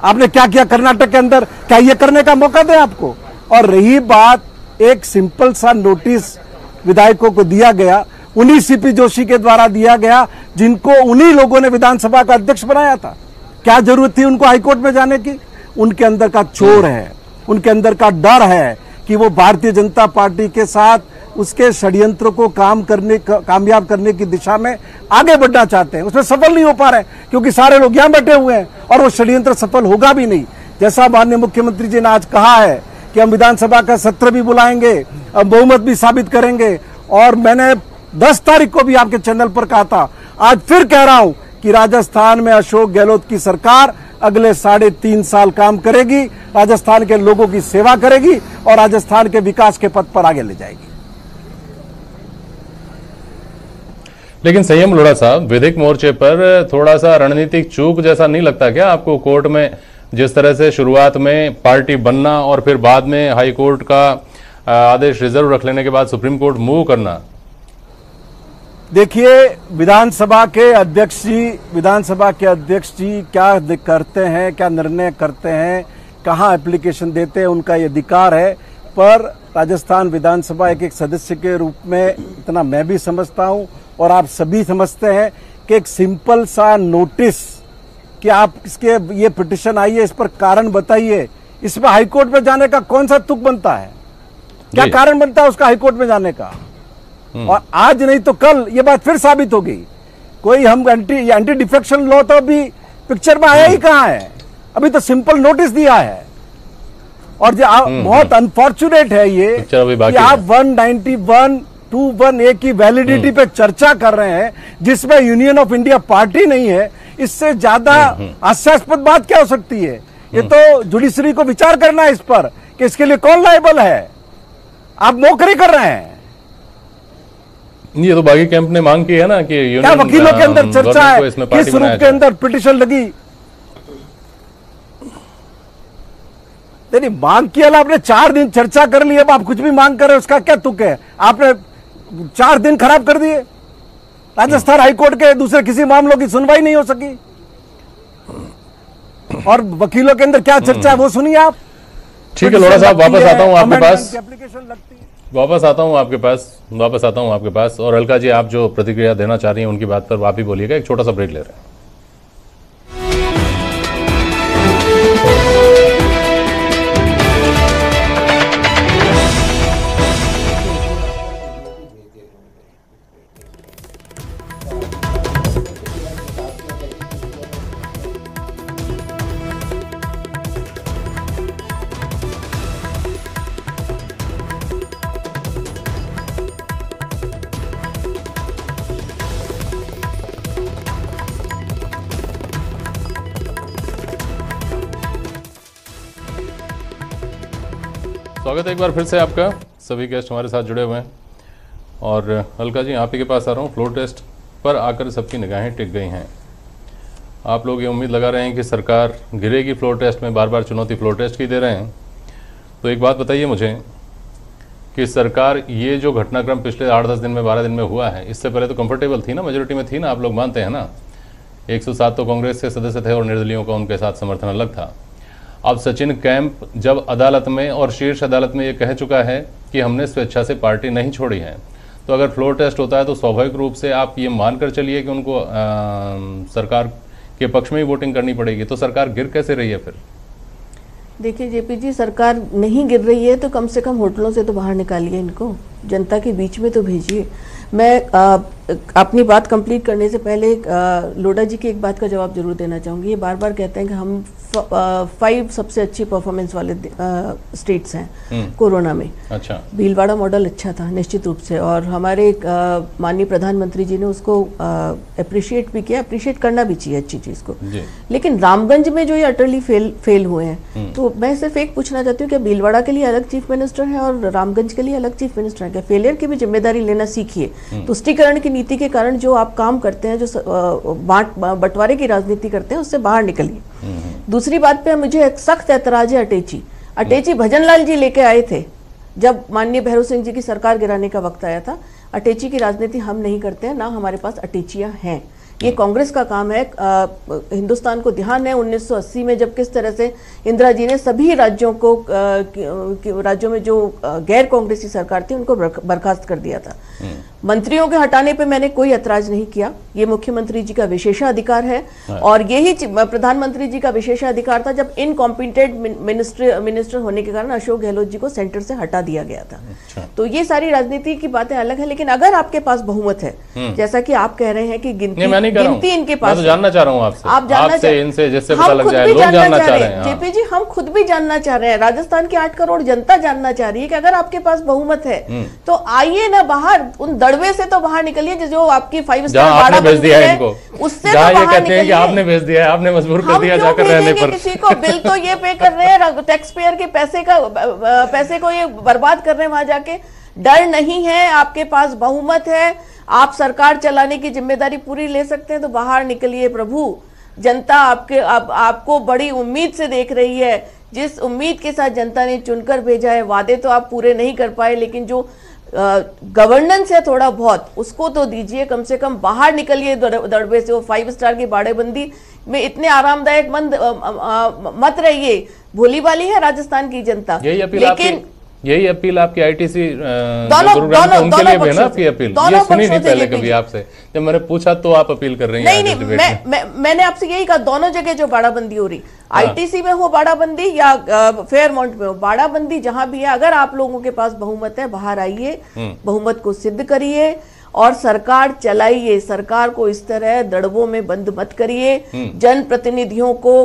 आपने क्या किया कर्नाटक के अंदर? क्या ये करने का मौका दें आपको? और रही बात, एक सिंपल सा नोटिस विधायकों को दिया गया, उन्हीं सीपी जोशी के द्वारा दिया गया, जिनको उन्हीं लोगों ने विधानसभा का अध्यक्ष बनाया था। क्या जरूरत थी उनको हाईकोर्ट में जाने की? उनके अंदर का चोर है, उनके अंदर का डर है कि वो भारतीय जनता पार्टी के साथ उसके षड्यंत्र को कामयाब करने की दिशा में आगे बढ़ना चाहते हैं। उसमें सफल नहीं हो पा रहे क्योंकि सारे लोग यहां बैठे हुए हैं और वो षड्यंत्र सफल होगा भी नहीं। जैसा माननीय मुख्यमंत्री जी ने आज कहा है कि हम विधानसभा का सत्र भी बुलाएंगे, हम बहुमत भी साबित करेंगे, और मैंने 10 तारीख को भी आपके चैनल पर कहा था, आज फिर कह रहा हूं कि राजस्थान में अशोक गहलोत की सरकार अगले 3.5 साल काम करेगी, राजस्थान के लोगों की सेवा करेगी और राजस्थान के विकास के पथ पर आगे ले जाएगी। लेकिन संयम लोढ़ा साहब, विधिक मोर्चे पर थोड़ा सा रणनीतिक चूक जैसा नहीं लगता क्या आपको? कोर्ट में जिस तरह से शुरुआत में पार्टी बनना और फिर बाद में हाई कोर्ट का आदेश रिजर्व रख लेने के बाद सुप्रीम कोर्ट मूव करना। देखिए, विधानसभा के अध्यक्ष जी क्या करते हैं, क्या निर्णय करते हैं, कहां एप्लीकेशन देते हैं, उनका ये अधिकार है। पर राजस्थान विधानसभा एक सदस्य के रूप में इतना मैं भी समझता हूं और आप सभी समझते हैं कि एक सिंपल सा नोटिस कि आप इसके ये पिटिशन आई है, इस पर कारण बताइए, इसमें हाईकोर्ट में जाने का कौन सा तुक बनता है? क्या कारण बनता है उसका हाईकोर्ट में जाने का? और आज नहीं तो कल ये बात फिर साबित हो गई। कोई हम एंटी डिफेक्शन लॉ तो अभी पिक्चर में आया ही कहां है? अभी तो सिंपल नोटिस दिया है। और जो बहुत अनफॉर्चुनेट है ये कि आप 191(2)(1)(a) की वैलिडिटी पे चर्चा कर रहे हैं जिसमें यूनियन ऑफ इंडिया पार्टी नहीं है। इससे ज्यादा हास्यास्पद बात क्या हो सकती है? ये तो जुडिशरी को विचार करना है इस पर कि इसके लिए कौन लायबल है। आप मौकरी कर रहे हैं। ये तो बागी कैंप ने मांग की है ना कि क्या वकीलों के अंदर चर्चा है, किस रूप के अंदर पिटिशन लगी? नहीं, मांग किया, आपने 4 दिन चर्चा कर ली, अब आप कुछ भी मांग कर रहे हैं, उसका क्या तुक है? आपने 4 दिन खराब कर दिए। राजस्थान हाईकोर्ट के दूसरे किसी मामलों की सुनवाई नहीं हो सकी और वकीलों के अंदर क्या चर्चा है वो सुनिए आप। ठीक है लोढ़ा साहब, वापस आता हूं आपके पास, एप्लीकेशन लगती है। वापस आता हूं आपके पास। और अलका जी, आप जो प्रतिक्रिया देना चाह रही हैं उनकी बात पर आप ही बोलिएगा। एक छोटा सा ब्रेक ले रहे हैं। स्वागत है एक बार फिर से आपका। सभी गेस्ट हमारे साथ जुड़े हुए हैं और अलका जी, आप ही के पास आ रहा हूँ। फ्लोर टेस्ट पर आकर सबकी निगाहें टिक गई हैं। आप लोग ये उम्मीद लगा रहे हैं कि सरकार गिरेगी फ्लोर टेस्ट में, बार बार चुनौती फ्लोर टेस्ट की दे रहे हैं। तो एक बात बताइए मुझे कि सरकार ये जो घटनाक्रम पिछले 8-10 दिन में 12 दिन में हुआ है, इससे पहले तो कंफर्टेबल थी ना, मेजोरिटी में थी ना, आप लोग मानते हैं ना। 107 तो कांग्रेस के सदस्य थे और निर्दलीयों का उनके साथ समर्थन अलग था। अब सचिन कैंप जब अदालत में और शीर्ष अदालत में ये कह चुका है कि हमने स्वेच्छा से पार्टी नहीं छोड़ी है, तो अगर फ्लोर टेस्ट होता है तो स्वाभाविक रूप से आप ये मानकर चलिए कि उनको सरकार के पक्ष में ही वोटिंग करनी पड़ेगी। तो सरकार गिर कैसे रही है फिर? देखिए जेपी जी, सरकार नहीं गिर रही है तो कम से कम होटलों से तो बाहर निकालिए, इनको जनता के बीच में तो भेजिए। मैं अपनी बात कंप्लीट करने से पहले लोढ़ा जी की एक बात का जवाब जरूर देना चाहूँगी। ये बार बार कहते हैं कि हम 5 सबसे अच्छी परफॉर्मेंस वाले स्टेट्स हैं कोरोना में। अच्छा, भीलवाड़ा मॉडल अच्छा था निश्चित रूप से, और हमारे माननीय प्रधानमंत्री जी ने उसको अप्रिशिएट भी किया, अप्रिशिएट करना भी चाहिए अच्छी चीज़ को। लेकिन रामगंज में जो ये अटरली फेल हुए हैं, तो मैं सिर्फ एक पूछना चाहती हूँ कि भीलवाड़ा के लिए अलग चीफ मिनिस्टर है और रामगंज के लिए अलग चीफ मिनिस्टर है। क्या फेलियर की भी जिम्मेदारी लेना सीखिए। तुष्टीकरण की नीति के कारण जो आप काम करते हैं, जो बंटवारे की राजनीति करते हैं, उससे बाहर निकलिए। दूसरी बात पे मुझे एक सख्त ऐतराज है अटेची भजनलाल जी लेके आए थे जब माननीय भैरव सिंह जी की सरकार गिराने का वक्त आया था। अटेची की राजनीति हम नहीं करते हैं, ना हमारे पास अटेचियां हैं। ये कांग्रेस का काम है। हिंदुस्तान को ध्यान है 1980 में जब किस तरह से इंदिरा जी ने सभी राज्यों में जो गैर कांग्रेसी सरकार थी उनको बर्खास्त कर दिया था। मंत्रियों के हटाने पे मैंने कोई ऐतराज नहीं किया, ये मुख्यमंत्री जी का विशेषाधिकार है और यही प्रधानमंत्री जी का विशेषाधिकार था जब इनकॉम्पिटेंट मिनिस्टर होने के कारण अशोक गहलोत जी को सेंटर से हटा दिया गया था। अच्छा। तो ये सारी राजनीति की बातें अलग है, लेकिन अगर आपके पास बहुमत है, जैसा कि आप कह रहे हैं कि गिनती इनके पास, मैं तो जानना चाह रहा हूं आपसे, आप जानना आपसे इनसे जिससे पता लग जाए, लोग जानना चाह रहे हैं। जेपी जी, हम खुद भी जानना चाह रहे हैं, राजस्थान की 8 करोड़ जनता जानना चाह रही है कि अगर आपके पास बहुमत है तो आइए ना बाहर, उन दड़वे से तो बाहर निकलिए जो आपकी 5 स्टार आपने भेज दिया है इनको, उससे तो बाहर निकलिए। आपने भेज दिया है, आपने मजबूर कर दिया जाकर रहने पर। किसी को बिल तो ये पे कर रहे हैं, टैक्स पेयर के पैसे को ये बर्बाद कर रहे हैं वहां जाके। डर नहीं है, आपके पास बहुमत है, आप सरकार चलाने की जिम्मेदारी पूरी ले सकते हैं, तो बाहर निकलिए प्रभु। जनता आपको बड़ी उम्मीद से देख रही है, जिस उम्मीद के साथ जनता ने चुनकर भेजा है। वादे तो आप पूरे नहीं कर पाए, लेकिन जो गवर्नेंस है थोड़ा बहुत उसको तो दीजिए, कम से कम बाहर निकलिए दड़बे से। वो 5 स्टार की बाड़ेबंदी में इतने आरामदायक मत रहिए, भोली भाली है राजस्थान की जनता। यही अपील आपकी आईटीसी गुरुग्राम उनके लिए भी है ना आपकी अपील? ये सुनी नहीं पहले कभी आपसे, जब मैंने पूछा तो आप अपील कर रही हैं। नहीं, मैंने आपसे यही कहा, दोनों जगह जो बाड़ाबंदी हो रही, आईटीसी में हो बाड़ाबंदी या फेयरमाउंट में हो बाड़ाबंदी, जहां भी है, अगर आप लोगों के पास बहुमत है, बाहर आइए, बहुमत को सिद्ध करिए और सरकार चलाइए। सरकार को इस तरह दड़बों में बंद मत करिए। जनप्रतिनिधियों को,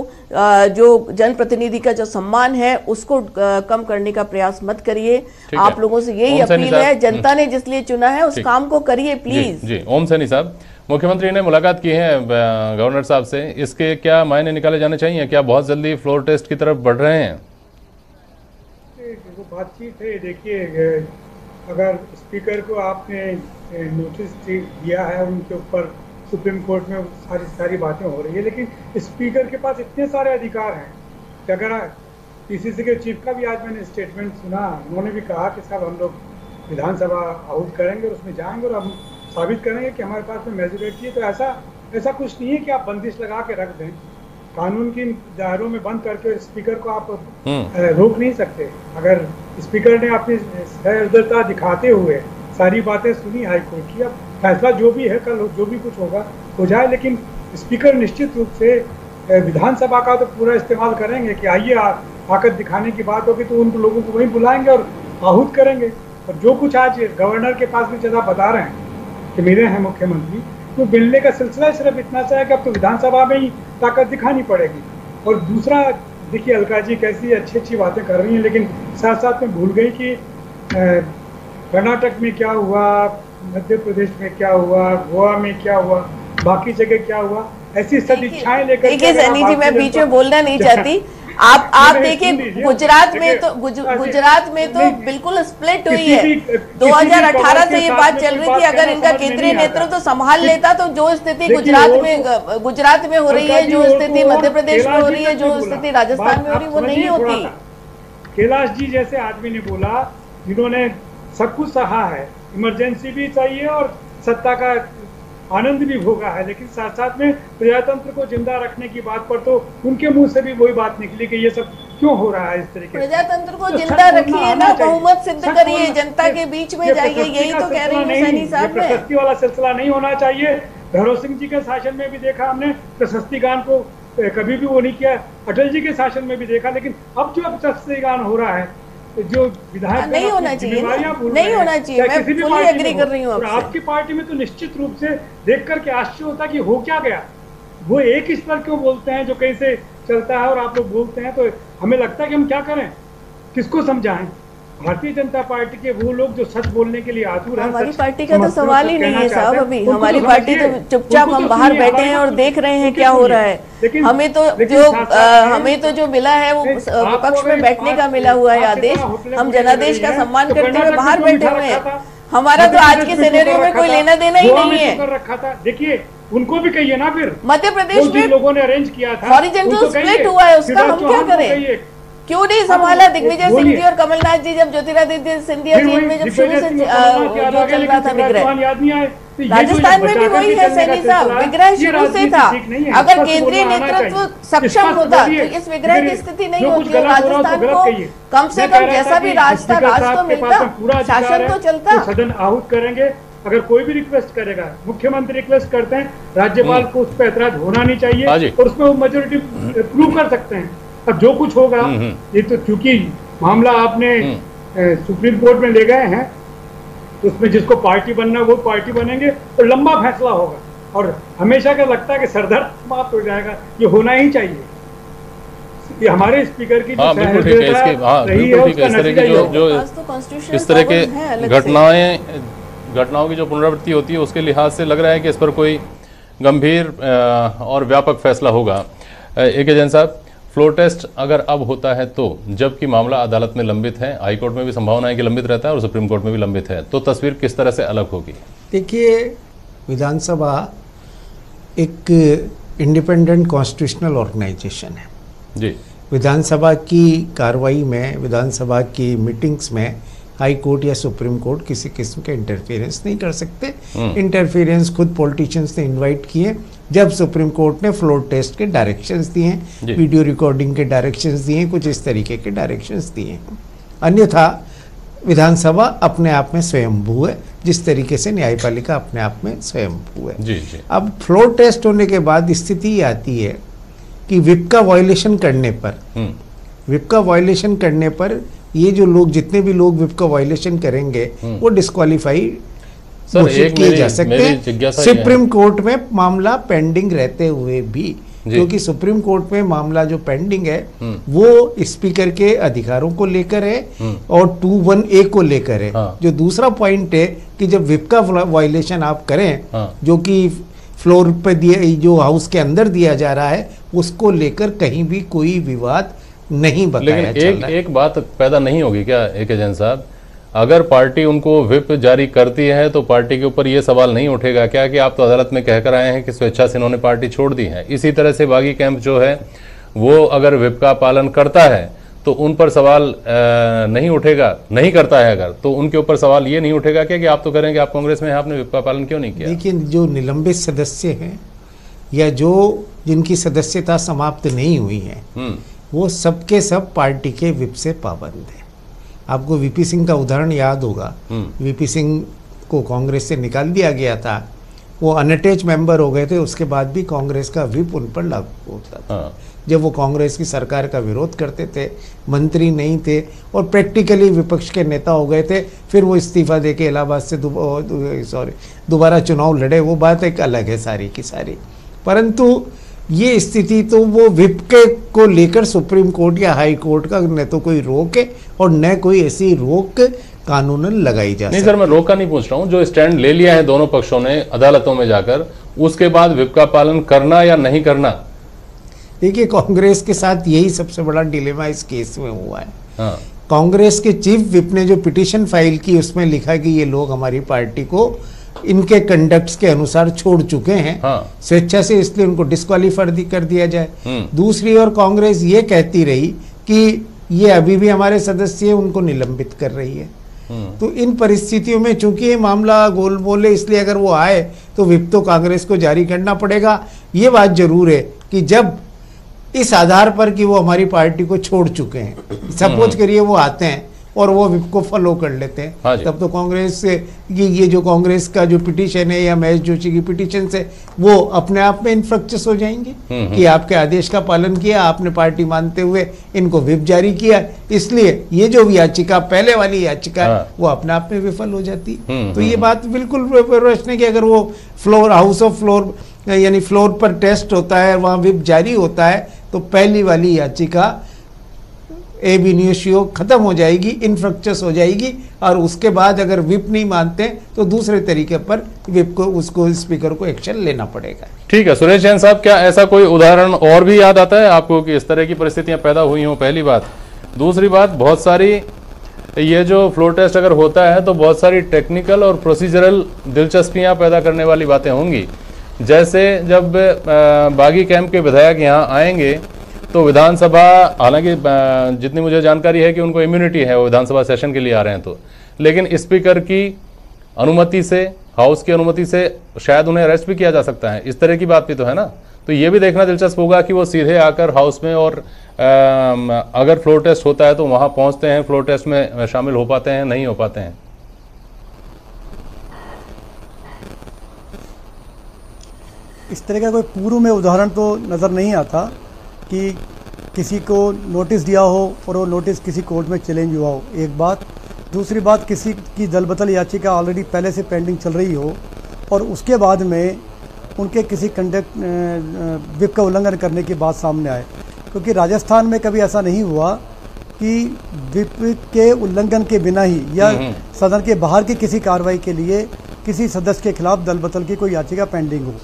जो जनप्रतिनिधि का जो सम्मान है उसको कम करने का प्रयास मत करिए। आप लोगों से यही अपील है, जनता ने जिस लिए चुना है उस काम को करिए प्लीज। जी ओम सैनी साहब, मुख्यमंत्री ने मुलाकात की है गवर्नर साहब से, इसके क्या मायने निकाले जाने चाहिए? क्या बहुत जल्दी फ्लोर टेस्ट की तरफ बढ़ रहे हैं? वो बातचीत है, देखिए अगर स्पीकर को आपने नोटिस दिया है, उनके ऊपर सुप्रीम कोर्ट में सारी बातें हो रही है, लेकिन स्पीकर के पास इतने सारे अधिकार हैं कि अगर पीसीसी के चीफ का भी आज मैंने स्टेटमेंट सुना, उन्होंने भी कहा कि साहब हम लोग विधानसभा आउट करेंगे और उसमें जाएंगे और हम साबित करेंगे कि हमारे पास में मेजोरिटी है। तो ऐसा कुछ नहीं है कि आप बंदिश लगा के रख दें, कानून की दायरों में बंद करके स्पीकर को आप रोक नहीं सकते। अगर स्पीकर ने अपनी सहृदयता दिखाते हुए सारी बातें सुनी हाई कोर्ट की, अब फैसला जो भी है, कल जो भी कुछ होगा हो जाए, लेकिन स्पीकर निश्चित रूप से विधानसभा का तो पूरा इस्तेमाल करेंगे कि आइए ताकत दिखाने की बात होगी तो उन लोगों को वहीं बुलाएंगे और आहूत करेंगे। और जो कुछ आज गवर्नर के पास भी ज़्यादा बता रहे हैं कि मिले हैं मुख्यमंत्री, तो मिलने का सिलसिला सिर्फ इतना सा है कि अब तो विधानसभा में ही ताकत दिखानी पड़ेगी। और दूसरा, देखिए अलका जी कैसी अच्छी बातें कर रही हैं, लेकिन साथ साथ में भूल गई कि कर्नाटक में क्या हुआ, मध्य प्रदेश में क्या हुआ, गोवा में क्या हुआ, बाकी जगह क्या हुआ, ऐसी सदिच्छाएं लेकर। देखिए सैनी जी, मैं बीच में बोलना नहीं चाहती। आप देखिए गुजरात में तो बिल्कुल स्प्लिट हुई है। 2018 से ये बात चल रही थी, अगर इनका केंद्रीय नेतृत्व तो संभाल लेता तो जो स्थिति गुजरात में हो रही है, जो स्थिति मध्य प्रदेश में हो रही है, जो स्थिति राजस्थान में हो रही है, वो नहीं होती। कैलाश जी जैसे आदमी ने बोला, जिन्होंने सब कुछ सहा है, इमरजेंसी भी चाहिए और सत्ता का आनंद भी भोगा है, लेकिन साथ साथ में प्रजातंत्र को जिंदा रखने की बात पर तो उनके मुंह से भी वही बात निकली कि ये सब क्यों हो रहा है इस तरीके से। प्रजातंत्र को जिंदा रखिए ना, बहुमत सिद्ध करिए, जनता के बीच में जाइए, यही तो कह रही हूं सैनी साहब। प्रशस्ति वाला सिलसिला नहीं होना चाहिए। भैरव सिंह जी के शासन में भी देखा हमने, प्रशस्ति गान को कभी भी वो नहीं किया। अटल जी के शासन में भी देखा, लेकिन अब जो प्रशस्ति गान हो रहा है, जो विधायक नहीं होना चाहिए, नहीं होना चाहिए, मैं फुली एग्री कर रही हूँ आपसे। आपकी पार्टी में तो निश्चित रूप से देख करके आश्चर्य होता है कि हो क्या गया। वो एक इस पर क्यों बोलते हैं जो कहीं से चलता है और आप लोग बोलते हैं, तो हमें लगता है कि हम क्या करें, किसको समझाएं। भारतीय जनता पार्टी के वो लोग जो सच बोलने के लिए आतुर हैं, हमारी पार्टी का तो सवाल ही नहीं है साहब। अभी हमारी पार्टी तो चुपचाप हम बाहर बैठे हैं और देख रहे हैं क्या हो रहा है। हमें तो जो मिला है वो विपक्ष में बैठने का मिला हुआ है आदेश। हम जनादेश का सम्मान करते हुए बाहर बैठे हुए हैं। हमारा तो आज के सिनेरियो में कोई लेना देना ही नहीं है। रखा था, देखिए उनको भी कहिए ना। फिर मध्य प्रदेश में लोगों ने अरेंज किया था, हॉरिजॉन्टल स्प्लिट हुआ है, उसका हम क्या करें? क्यों नहीं संभाला? दिग्विजय सिंह जी और कमलनाथ जी, जब ज्योतिरादित्य सिंधिया जी में जब शुरू से जो चल रहा था विग्रह, राजस्थान में भी वही है सैनी साहब, विग्रह शुरू से था। अगर केंद्रीय नेतृत्व सक्षम होता तो इस विग्रह की स्थिति नहीं होती और राजस्थान को कम से कम जैसा भी राज था, राज तो मिलता, शासन तो चलता। सदन आहूत करेंगे अगर कोई भी रिक्वेस्ट करेगा, मुख्यमंत्री रिक्वेस्ट करते हैं, राज्यपाल को उस पर ऐतराज होना नहीं चाहिए और उसमें वो मेजोरिटी प्रूव कर सकते हैं। अब जो कुछ होगा, ये तो चूंकि मामला आपने सुप्रीम कोर्ट में ले गए हैं, तो उसमें जिसको पार्टी बनना वो पार्टी बनेंगे, तो लंबा फैसला होगा और हमेशा का लगता है कि सरदर्द समाप्त हो जाएगा। ये होना ही चाहिए। ये हमारे स्पीकर की जो बिल्कुल ठीक है, रही है, उसका नतीजा ही होगा। इस तरह के घटनाओं की जो पुनरावृत्ति होती है उसके लिहाज से लग रहा है कि इस पर कोई गंभीर और व्यापक फैसला होगा। AK जैन साहब, फ्लोर टेस्ट अगर अब होता है तो, जबकि मामला अदालत में लंबित है, हाई कोर्ट में भी संभावना है कि लंबित रहता है और सुप्रीम कोर्ट में भी लंबित है, तो तस्वीर किस तरह से अलग होगी? देखिए, विधानसभा एक इंडिपेंडेंट कॉन्स्टिट्यूशनल ऑर्गेनाइजेशन है जी। विधानसभा की कार्रवाई में, विधानसभा की मीटिंग्स में हाई कोर्ट या सुप्रीम कोर्ट किसी किस्म के इंटरफेरेंस नहीं कर सकते। इंटरफेरेंस खुद पॉलिटिशियंस ने इनवाइट किए जब सुप्रीम कोर्ट ने फ्लोर टेस्ट के डायरेक्शंस दिए हैं, वीडियो रिकॉर्डिंग के डायरेक्शंस दिए हैं, कुछ इस तरीके के डायरेक्शंस दिए हैं। अन्यथा विधानसभा अपने आप में स्वयंभू है, जिस तरीके से न्यायपालिका अपने आप में स्वयंभू है। जी। अब फ्लोर टेस्ट होने के बाद स्थिति आती है कि विप का वायलेशन करने पर ये जो लोग, जितने भी लोग विप का वायलेशन करेंगे वो डिस्क्वालीफाई घोषित किए जा सकते हैं सुप्रीम कोर्ट में मामला पेंडिंग रहते हुए भी, क्योंकि सुप्रीम कोर्ट में मामला जो पेंडिंग है वो स्पीकर के अधिकारों को लेकर है और 21A को लेकर है। जो दूसरा पॉइंट है कि जब विप का वायलेशन आप करें, जो कि फ्लोर पे दिया, जो हाउस के अंदर दिया जा रहा है, उसको लेकर कहीं भी कोई विवाद नहीं बताया। लेकिन एक बात पैदा नहीं होगी क्या AK जैन साहब, अगर पार्टी उनको व्हिप जारी करती है तो पार्टी के ऊपर ये सवाल नहीं उठेगा क्या कि आप तो अदालत में कहकर आए हैं कि स्वेच्छा से इन्होंने पार्टी छोड़ दी है? इसी तरह से बागी कैंप जो है वो अगर व्हिप का पालन करता है तो उन पर सवाल नहीं उठेगा, नहीं करता है अगर, तो उनके ऊपर सवाल ये नहीं उठेगा क्या कि आप तो करेंगे, आप कांग्रेस में हैं, आपने व्हिप का पालन क्यों नहीं किया? लेकिन जो निलंबित सदस्य हैं या जो जिनकी सदस्यता समाप्त नहीं हुई है, वो सबके सब पार्टी के व्हिप से पाबंद है। आपको VP सिंह का उदाहरण याद होगा। VP सिंह को कांग्रेस से निकाल दिया गया था, वो अनअटैच मेंबर हो गए थे, उसके बाद भी कांग्रेस का व्हिप उन पर लागू होता था। जब वो कांग्रेस की सरकार का विरोध करते थे, मंत्री नहीं थे और प्रैक्टिकली विपक्ष के नेता हो गए थे, फिर वो इस्तीफा देके इलाहाबाद से दोबारा चुनाव लड़े, वो बात एक अलग है सारी की सारी। परंतु ये स्थिति तो वो व्हिप के को लेकर सुप्रीम कोर्ट या हाई कोर्ट का न तो कोई रोक है और न कोई ऐसी रोक कानूनन लगाई जा सकती। नहीं सर, मैं रोक का नहीं पूछ रहा हूँ, जो स्टैंड ले लिया है दोनों पक्षों ने अदालतों में जाकर, उसके बाद व्हिप का पालन करना या नहीं करना। देखिए, कांग्रेस के साथ यही सबसे बड़ा डिलेमा इस केस में हुआ है। कांग्रेस के चीफ व्हिप ने जो पिटीशन फाइल की, उसमें लिखा कि ये लोग हमारी पार्टी को इनके कंडक्ट्स के अनुसार छोड़ चुके हैं स्वेच्छा से, इसलिए उनको डिस्क्वालीफाई कर दिया जाए। दूसरी ओर कांग्रेस ये कहती रही कि ये अभी भी हमारे सदस्य हैं, उनको निलंबित कर रही है। तो इन परिस्थितियों में चूंकि ये मामला गोलमोल है, इसलिए अगर वो आए तो व्हिप तो कांग्रेस को जारी करना पड़ेगा। ये बात जरूर है कि जब इस आधार पर कि वो हमारी पार्टी को छोड़ चुके हैं, सपोज करिए वो आते हैं और वो व्हिप को फॉलो कर लेते हैं, तब तो कांग्रेस से ये जो कांग्रेस का जो पिटीशन है या महेश जोशी की पिटीशन से, वो अपने आप में इनफ्रक्चस हो जाएंगे कि आपके आदेश का पालन किया, आपने पार्टी मानते हुए इनको व्हिप जारी किया, इसलिए ये जो याचिका पहले वाली याचिका है वो अपने आप में विफल हो जाती। तो ये बात बिल्कुल रोशनी की, अगर वो फ्लोर हाउस ऑफ फ्लोर यानी फ्लोर पर टेस्ट होता है, वहाँ व्हिप जारी होता है, तो पहली वाली याचिका एब इनिशियो खत्म हो जाएगी, इनफ्रक्चस हो जाएगी, और उसके बाद अगर व्हिप नहीं मानते तो दूसरे तरीके पर व्हिप को, उसको स्पीकर को एक्शन लेना पड़ेगा। ठीक है सुरेश जैन साहब, क्या ऐसा कोई उदाहरण और भी याद आता है आपको कि इस तरह की परिस्थितियां पैदा हुई हों? पहली बात। दूसरी बात, बहुत सारी ये जो फ्लोर टेस्ट अगर होता है तो बहुत सारी टेक्निकल और प्रोसीजरल दिलचस्पियां पैदा करने वाली बातें होंगी। जैसे जब बागी कैंप के विधायक यहाँ आएंगे तो विधानसभा, हालांकि जितनी मुझे जानकारी है कि उनको इम्यूनिटी है, वो विधानसभा सेशन के लिए आ रहे हैं, तो लेकिन स्पीकर की अनुमति से, हाउस की अनुमति से शायद उन्हें अरेस्ट भी किया जा सकता है, इस तरह की बात भी तो है ना। तो ये भी देखना दिलचस्प होगा कि वो सीधे आकर हाउस में, और अगर फ्लोर टेस्ट होता है तो वहां पहुंचते हैं, फ्लोर टेस्ट में शामिल हो पाते हैं, नहीं हो पाते हैं। इस तरह का कोई पूर्व में उदाहरण तो नज़र नहीं आता कि किसी को नोटिस दिया हो और वो नोटिस किसी कोर्ट में चैलेंज हुआ हो, एक बात। दूसरी बात, किसी की दलबदल याचिका ऑलरेडी पहले से पेंडिंग चल रही हो और उसके बाद में उनके किसी कंडक्ट विप का उल्लंघन करने की बात सामने आए। क्योंकि राजस्थान में कभी ऐसा नहीं हुआ कि विप के उल्लंघन के बिना ही या सदन के बाहर की किसी कार्रवाई के लिए किसी सदस्य के खिलाफ दलबदल की कोई याचिका पेंडिंग हो।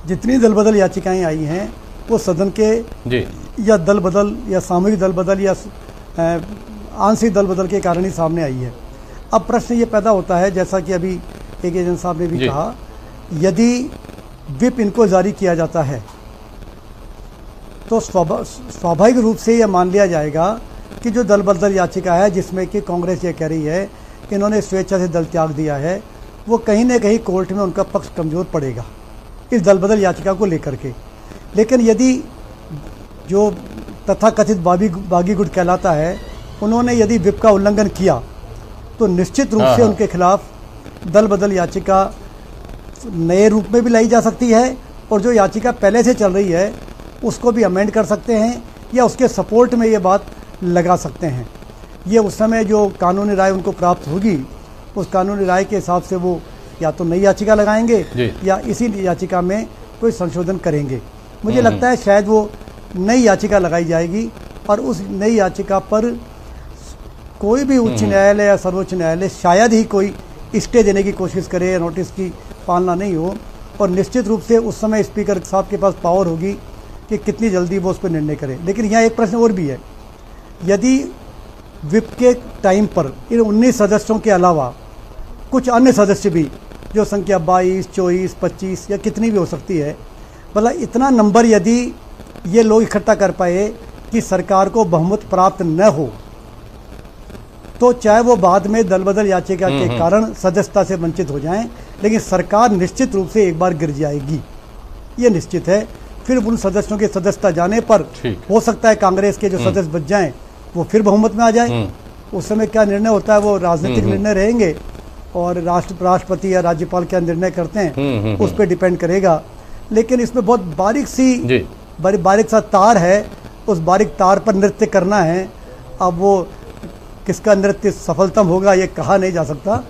जितनी दलबदल याचिकाएं आई हैं वो सदन के या दलबदल या सामूहिक दलबदल या आंशिक दलबदल के कारण ही सामने आई है। अब प्रश्न ये पैदा होता है, जैसा कि अभी एक एजेंट साहब ने भी कहा, यदि विप इनको जारी किया जाता है तो स्वाभाविक रूप से यह मान लिया जाएगा कि जो दलबदल याचिका है जिसमें कि कांग्रेस ये कह रही है कि इन्होंने स्वेच्छा से दल त्याग दिया है, वो कहीं ना कहीं कोर्ट में उनका पक्ष कमज़ोर पड़ेगा इस दलबदल याचिका को लेकर के। लेकिन यदि जो तथाकथित बागी गुट कहलाता है उन्होंने यदि विप का उल्लंघन किया तो निश्चित रूप से उनके खिलाफ दलबदल याचिका नए रूप में भी लाई जा सकती है और जो याचिका पहले से चल रही है उसको भी अमेंड कर सकते हैं या उसके सपोर्ट में ये बात लगा सकते हैं। ये उस समय जो कानूनी राय उनको प्राप्त होगी उस कानूनी राय के हिसाब से वो या तो नई याचिका लगाएंगे या इसी याचिका में कोई संशोधन करेंगे। मुझे लगता है शायद वो नई याचिका लगाई जाएगी और उस नई याचिका पर कोई भी उच्च न्यायालय या सर्वोच्च न्यायालय शायद ही कोई स्टे देने की कोशिश करे, नोटिस की पालना नहीं हो। और निश्चित रूप से उस समय स्पीकर साहब के पास पावर होगी कि कितनी जल्दी वो उस पर निर्णय करें। लेकिन यहाँ एक प्रश्न और भी है, यदि विप के टाइम पर इन 19 सदस्यों के अलावा कुछ अन्य सदस्य भी, जो संख्या 22, 24, 25 या कितनी भी हो सकती है, मतलब इतना नंबर यदि ये लोग इकट्ठा कर पाए कि सरकार को बहुमत प्राप्त न हो, तो चाहे वो बाद में दलबदल याचिका के कारण सदस्यता से वंचित हो जाएं, लेकिन सरकार निश्चित रूप से एक बार गिर जाएगी, ये निश्चित है। फिर उन सदस्यों की सदस्यता जाने पर हो सकता है कांग्रेस के जो सदस्य बच जाएं वो फिर बहुमत में आ जाए। उस समय क्या निर्णय होता है वो राजनीतिक निर्णय रहेंगे और राष्ट्रपति या राज्यपाल क्या निर्णय करते हैं उस पर डिपेंड करेगा। लेकिन इसमें बहुत बारीक सा तार है, उस बारीक तार पर नृत्य करना है। अब वो किसका नृत्य सफलतम होगा ये कहा नहीं जा सकता,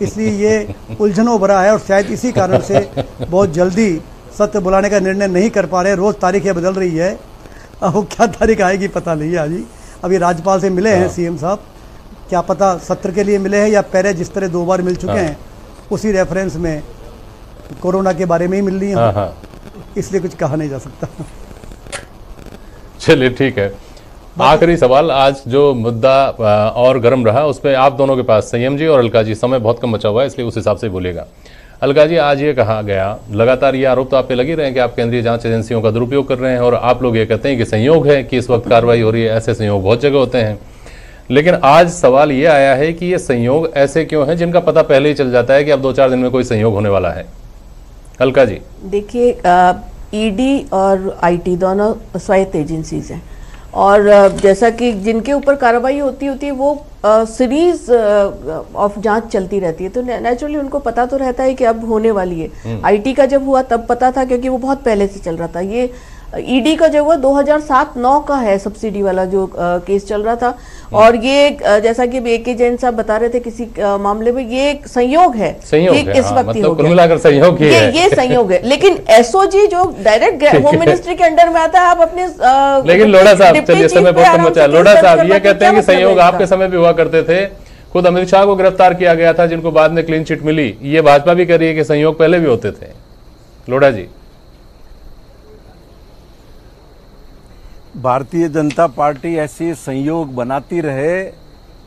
इसलिए ये उलझनों भरा है और शायद इसी कारण से बहुत जल्दी सत्र बुलाने का निर्णय नहीं कर पा रहे। रोज तारीखें बदल रही है, अब वो क्या तारीख आएगी पता नहीं है। अभी अभी राज्यपाल से मिले हैं सीएम साहब, क्या पता सत्र के लिए मिले हैं या पहले जिस तरह 2 बार मिल चुके हैं उसी रेफरेंस में कोरोना के बारे में ही मिल रही है, इसलिए कुछ कहा नहीं जा सकता। चलिए ठीक है, आखिरी सवाल, आज जो मुद्दा और गर्म रहा उस पर आप दोनों के पास, संयम जी और अलका जी, समय बहुत कम बचा हुआ है इसलिए उस हिसाब से बोलिएगा। अलका जी, आज ये कहा गया, लगातार ये आरोप तो आप पे लगे रहे हैं कि आप केंद्रीय जांच एजेंसियों का दुरुपयोग कर रहे हैं और आप लोग ये कहते हैं कि संयोग है कि इस वक्त कार्रवाई हो रही है। ऐसे संयोग बहुत जगह होते हैं, लेकिन आज सवाल ये आया है कि ये संयोग ऐसे क्यों है जिनका पता पहले ही चल जाता है कि अब 2-4 दिन में कोई संयोग होने वाला है। अलका जी, देखिए, ईडी और आईटी दोनों स्वायत्त एजेंसीज हैं और जैसा कि जिनके ऊपर कार्रवाई होती है वो सीरीज ऑफ जांच चलती रहती है, तो नेचुरली उनको पता तो रहता है कि अब होने वाली है। आईटी का जब हुआ तब पता था क्योंकि वो बहुत पहले से चल रहा था। ये ईडी का जो हुआ 2007-9 का है, सब्सिडी वाला जो केस चल रहा था। और ये जैसा कि एक एजेंट साहब बता रहे थे किसी मामले में, ये एक संयोग है, इस वक्त ही हो गया, मिलाकर संयोग ही है। ये संयोग है। लेकिन एसओजी जो डायरेक्ट होम मिनिस्ट्री के अंडर में आता है, आप अपने लेकिन लोढ़ा साहब, चलिए समय बहुत कम बचा, लोढ़ा साहब ये कहते हैं कि संयोग आपके समय भी हुआ करते थे। खुद अमित शाह को गिरफ्तार किया गया था जिनको बाद में क्लीन चिट मिली, ये भाजपा भी कह रही है कि संयोग पहले भी होते थे। लोढ़ा जी, भारतीय जनता पार्टी ऐसे संयोग बनाती रहे,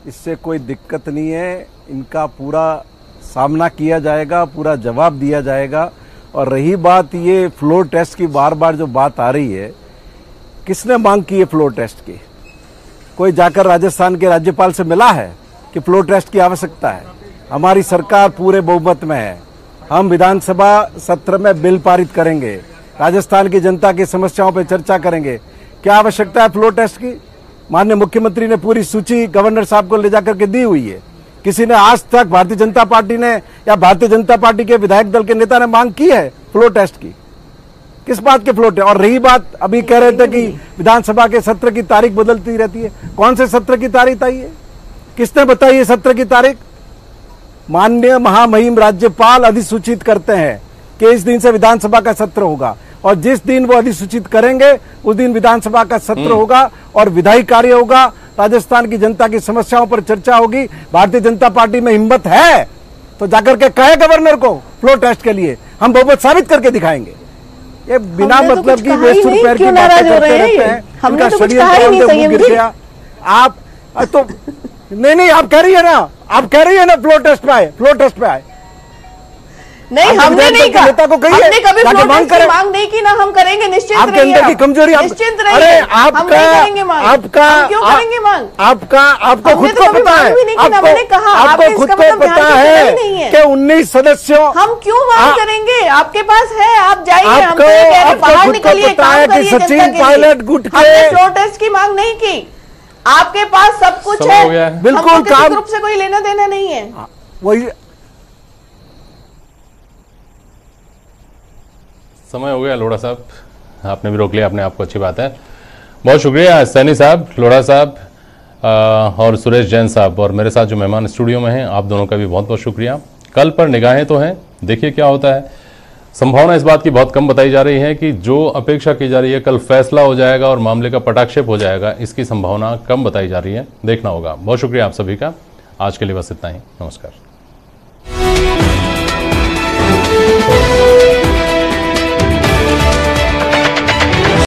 इससे कोई दिक्कत नहीं है। इनका पूरा सामना किया जाएगा, पूरा जवाब दिया जाएगा। और रही बात ये फ्लोर टेस्ट की, बार बार जो बात आ रही है, किसने मांग की है फ्लोर टेस्ट की? कोई जाकर राजस्थान के राज्यपाल से मिला है कि फ्लोर टेस्ट की आवश्यकता है? हमारी सरकार पूरे बहुमत में है, हम विधानसभा सत्र में बिल पारित करेंगे, राजस्थान की जनता की समस्याओं पर चर्चा करेंगे। क्या आवश्यकता है फ्लोर टेस्ट की? माननीय मुख्यमंत्री ने पूरी सूची गवर्नर साहब को ले जाकर के दी हुई है। किसी ने आज तक भारतीय जनता पार्टी ने या भारतीय जनता पार्टी के विधायक दल के नेता ने मांग की है फ्लोर टेस्ट की? किस बात के फ्लोट है? और रही बात, अभी कह रहे थे कि विधानसभा के सत्र की तारीख बदलती रहती है। कौन से सत्र की तारीख आई है? किसने बताई है सत्र की तारीख? माननीय महामहिम राज्यपाल अधिसूचित करते हैं कि इस दिन से विधानसभा का सत्र होगा, और जिस दिन वो अधिसूचित करेंगे उस दिन विधानसभा का सत्र होगा और विधायी कार्य होगा। राजस्थान की जनता की समस्याओं पर चर्चा होगी। भारतीय जनता पार्टी में हिम्मत है तो जाकर के कहे गवर्नर को फ्लो टेस्ट के लिए, हम बहुमत साबित करके दिखाएंगे। ये बिना मतलब की बेसुर पैर की बातें करते रहते हैं। हमने तो कुछ कहा ही नहीं संयम जी। आप तो नहीं, आप कह रही है ना, फ्लो टेस्ट पे आए, फ्लो टेस्ट पे आए। नहीं, हमने नहीं कहा, हमने कभी फ्लो टेस्ट की मांग नहीं की, ना हम करेंगे। निश्चित रहिए, आपके अंदर की कमजोरी, निश्चित रहिए। अरे हम नहीं करेंगे मांग। आपका क्यों करेंगे मांग? आपको खुद को पता है, आपको खुद को पता है कि 19 सदस्यों, हम क्यों मांग करेंगे? आपके पास है, आप जाइए, हम तो आपको बाहर खुद को निकलिए, पता है कि सचिन पायलट गुट के, हमने फ्लो टेस्ट की मांग नहीं की। आपके पास सब कुछ है, बिल्कुल, किसी ग्रुप से कोई लेना देना नहीं है। वही समय हो गया। लोढ़ा साहब, आपने भी रोक लिया अपने आप को, अच्छी बात है। बहुत शुक्रिया सैनी साहब, लोढ़ा साहब और सुरेश जैन साहब, और मेरे साथ जो मेहमान स्टूडियो में हैं, आप दोनों का भी बहुत बहुत शुक्रिया। कल पर निगाहें तो हैं, देखिए क्या होता है। संभावना इस बात की बहुत कम बताई जा रही है कि जो अपेक्षा की जा रही है कल फैसला हो जाएगा और मामले का पटाक्षेप हो जाएगा, इसकी संभावना कम बताई जा रही है। देखना होगा। बहुत शुक्रिया आप सभी का। आज के लिए बस इतना ही। नमस्कार।